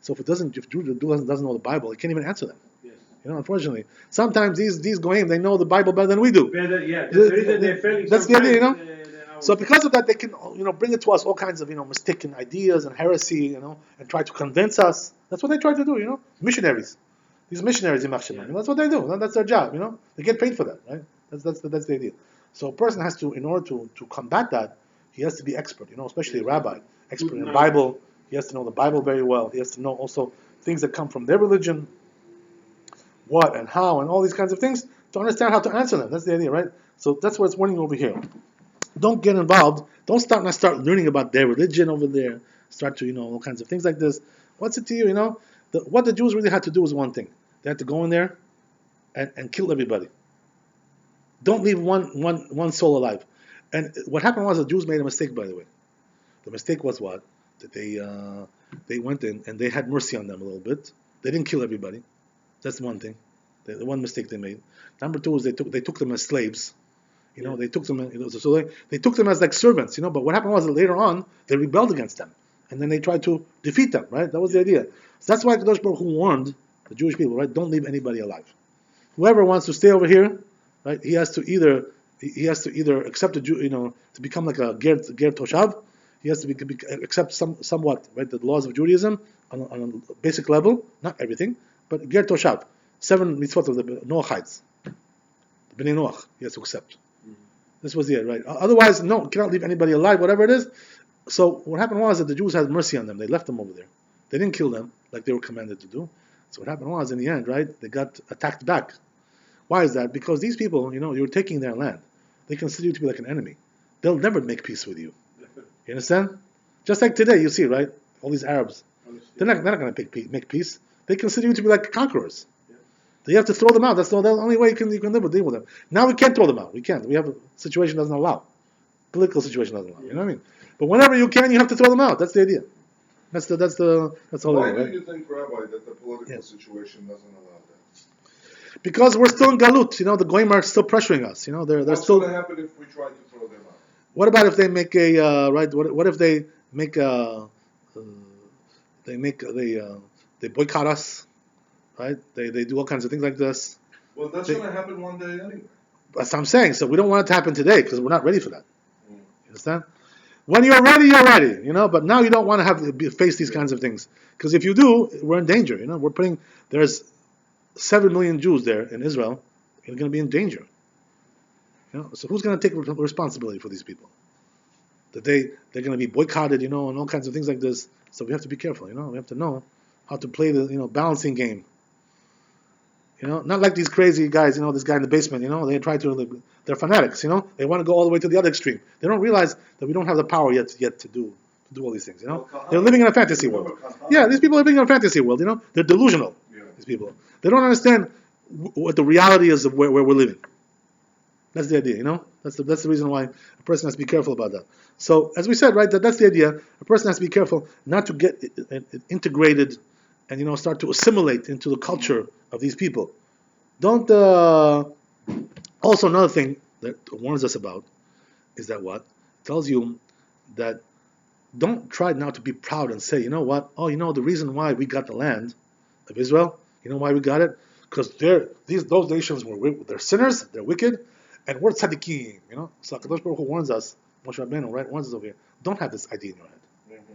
So if Jew doesn't know the Bible, he can't even answer them. Yes. Unfortunately. Sometimes these Goyim, they know the Bible better than we do. Better, yeah. That's the reason they're failing. That's the idea, So because of that, they can, bring it to us all kinds of, mistaken ideas and heresy, and try to convince us. That's what they try to do, missionaries. These missionaries in Machshema, that's what they do. That's their job, They get paid for that, right? That's the idea. So a person has to, in order to combat that, he has to be expert, especially a rabbi, expert in the Bible. He has to know the Bible very well. He has to know also things that come from their religion, what and how, and all these kinds of things, to understand how to answer them. That's the idea, right? So that's what it's warning over here. Don't get involved. Don't start learning about their religion over there. Start to, all kinds of things like this. What's it to you, what the Jews really had to do was one thing. They had to go in there and kill everybody. Don't leave one soul alive. And what happened was the Jews made a mistake, by the way. The mistake was what? That they went in and they had mercy on them a little bit. They didn't kill everybody. That's one thing. The one mistake they made. Number two is they took them as slaves. They took them. So they took them as like servants. But what happened was that later on they rebelled against them, and then they tried to defeat them. Right? That was the idea. So that's why Kadosh Baruch Hu warned the Jewish people. Right? Don't leave anybody alive. Whoever wants to stay over here, right? He has to either accept the Jew, to become like a ger toshav. He has to accept somewhat, right, the laws of Judaism on a basic level, not everything, but ger toshav, 7 mitzvot of the Noachites, the Bnei Noach, he has to accept. This was it, right? Otherwise, no, you cannot leave anybody alive, whatever it is. So what happened was that the Jews had mercy on them. They left them over there. They didn't kill them like they were commanded to do. So what happened was, in the end, right, they got attacked back. Why is that? Because these people, you're taking their land. They consider you to be like an enemy. They'll never make peace with you. You understand? Just like today, you see, right? All these Arabs, they're not going to make peace. They consider you to be like conquerors. Yeah. You have to throw them out. That's the only way you can deal with them. Now we can't throw them out. We can't. We have a situation doesn't allow. Political situation doesn't allow. You know what I mean? But whenever you can, you have to throw them out. That's the idea. That's all. Why do you think, Rabbi, that the political situation doesn't allow that? Because we're still in galut. The goyim are still pressuring us. They're still. What's going to happen if we try to throw them out? What about if they make a right? What if they make a they boycott us, right? They do all kinds of things like this. Well, that's going to happen one day anyway. That's what I'm saying. So we don't want it to happen today because we're not ready for that. You understand? When you're ready, you're ready. But now you don't want to have to face these kinds of things because if you do, we're in danger. There's 7 million Jews there in Israel. You're going to be in danger. So who's going to take responsibility for these people? That they're going to be boycotted, and all kinds of things like this. So we have to be careful. We have to know how to play the balancing game. Not like these crazy guys. This guy in the basement. They try to. They're fanatics. They want to go all the way to the other extreme. They don't realize that we don't have the power yet to do all these things. They're living in a fantasy world. Yeah, these people are living in a fantasy world. They're delusional. These people. They don't understand what the reality is of where we're living. That's the idea, That's the reason why a person has to be careful about that. So, as we said, right, that's the idea. A person has to be careful not to get integrated and, start to assimilate into the culture of these people. Don't, also another thing that warns us about is that what? Tells you that don't try now to be proud and say, you know what? Oh, the reason why we got the land of Israel, why we got it? Because those nations they're sinners, they're wicked, and we're tzaddikim, So HaKadosh Baruch Hu warns us, Moshe Rabbeinu, right, warns us over here, don't have this idea in your head. Mm-hmm.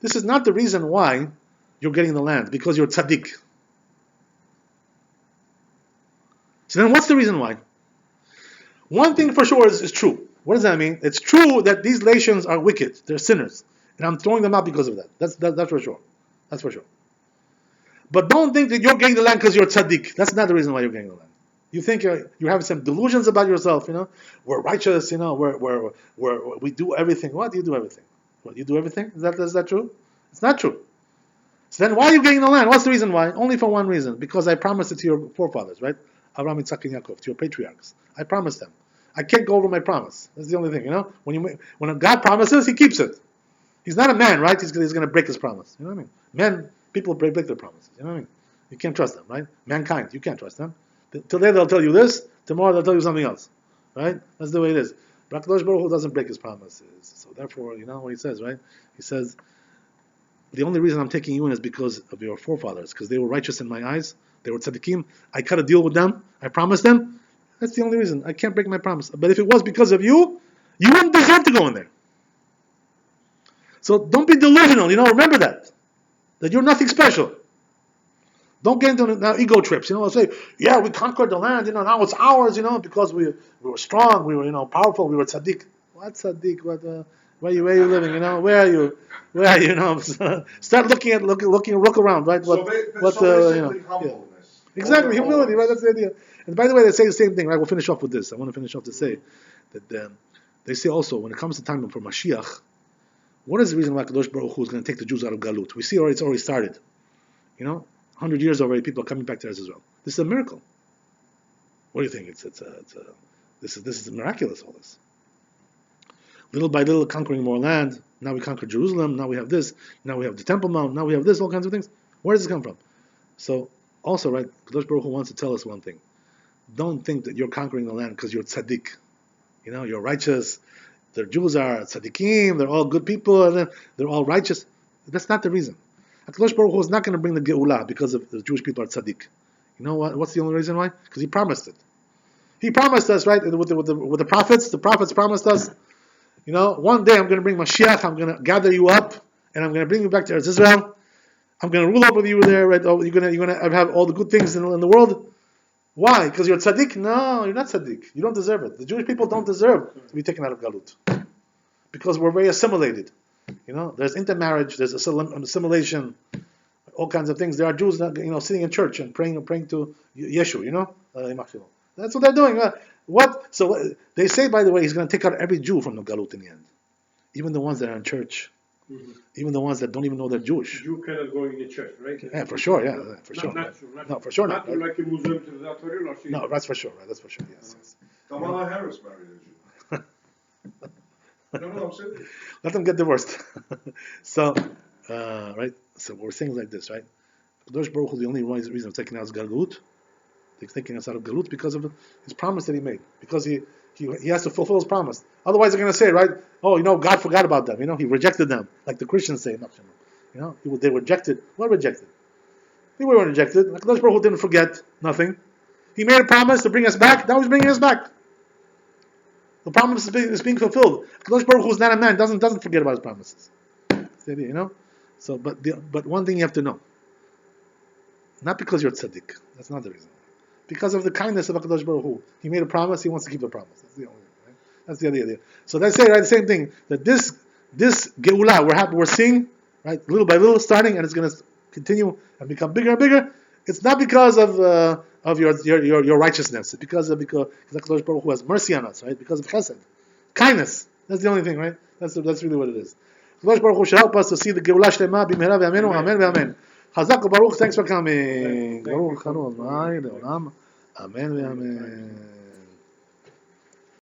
This is not the reason why you're getting the land, because you're tzaddik. So then what's the reason why? One thing for sure is true. What does that mean? It's true that these nations are wicked, they're sinners, and I'm throwing them out because of that. That's for sure. That's for sure. But don't think that you're getting the land because you're tzaddik. That's not the reason why you're getting the land. You think you have some delusions about yourself, We're righteous, we do everything. What do you do everything? What, you do everything? Is that true? It's not true. So then why are you getting the land? What's the reason why? Only for one reason. Because I promised it to your forefathers, right? Abraham, Yitzhak, and Yaakov, to your patriarchs. I promised them. I can't go over my promise. That's the only thing, When God promises, He keeps it. He's not a man, right? He's going to break His promise. You know what I mean? Men, people break their promises. You know what I mean? You can't trust them, right? Mankind, you can't trust them. Today they'll tell you this, tomorrow they'll tell you something else, right? That's the way it is. But HaKadosh Baruch Hu doesn't break His promises. So therefore, what He says, right? He says, the only reason I'm taking you in is because of your forefathers, because they were righteous in my eyes. They were tzaddikim. I cut a deal with them. I promised them. That's the only reason. I can't break my promise. But if it was because of you, you wouldn't deserve to go in there. So don't be delusional, remember that you're nothing special. Don't get into now ego trips, say, yeah, we conquered the land, now it's ours, because we were strong, we were, powerful, we were tzaddik. What tzaddik? What, where are you living, Where are you? Start look around, right? Exactly, humility, right? That's the idea. And by the way, they say the same thing, right? We'll finish off with this. I want to finish off to say that they say also, when it comes to time for Mashiach, what is the reason why Kadosh Baruch Hu is going to take the Jews out of Galut? We see already it's already started. 100 years already, people are coming back to Israel. This is a miracle. What do you think? This is miraculous. All this, little by little, conquering more land. Now we conquer Jerusalem. Now we have this. Now we have the Temple Mount. Now we have this. All kinds of things. Where does this come from? So, also, right, Kadosh Baruch Hu wants to tell us one thing. Don't think that you're conquering the land because you're tzaddik. You're righteous. The Jews are tzaddikim. They're all good people. And they're all righteous. That's not the reason. HaKadosh Baruch Hu is not going to bring the Geulah because of the Jewish people are tzaddik. You know what? What's the only reason why? Because He promised it. He promised us, right, with the prophets. The prophets promised us, one day I'm going to bring Mashiach. I'm going to gather you up, and I'm going to bring you back to Eretz Israel. I'm going to rule over you there, right? You're going to have all the good things in the world. Why? Because you're tzaddik? No, you're not tzaddik. You don't deserve it. The Jewish people don't deserve to be taken out of Galut because we're very assimilated. There's intermarriage, there's assimilation, all kinds of things. There are Jews that, sitting in church and praying to Yeshu, That's what they're doing. So they say, by the way, He's going to take out every Jew from the Galut in the end. Even the ones that are in church. Even the ones that don't even know they're Jewish. You cannot go in the church, right? Yeah, for sure. Yeah, for sure. No, for sure not. Not like a museum to the No, that's for sure. Right? That's for sure. Yes. Kamala Harris married a Jew. No, I'm serious. Let them get divorced. So, right. So we're saying like this, right? Kadosh Baruch Hu, the only reason of taking out is Galut. He's taking us out of Galut because of his promise that he made. Because he has to fulfill his promise. Otherwise, they're going to say, right? Oh, God forgot about them. He rejected them, like the Christians say. They rejected. What rejected? They weren't rejected. Kadosh Baruch Hu didn't forget nothing. He made a promise to bring us back. Now he's bringing us back. The promise is being fulfilled. Kadosh Baruch Hu is not a man. Doesn't forget about his promises. That's the idea, So, but one thing you have to know. Not because you're tzaddik. That's not the reason. Because of the kindness of HaKadosh Baruch Hu. He made a promise. He wants to keep the promise. That's the only thing. Right? That's the idea. So they say, right, the same thing. That this Geulah we're seeing, right, little by little, starting, and it's going to continue and become bigger and bigger. It's not because of your righteousness. It's because HaKadosh Baruch Hu has mercy on us, right? Because of Chesed, kindness. That's the only thing, right? That's really what it is. HaKadosh Baruch Hu should help us to see the Geulah Shlema b'mehera v'amenu. Amen v'amen. Chazak Baruch, thanks for coming. Baruch Adonai le'olam. Amen v'amen.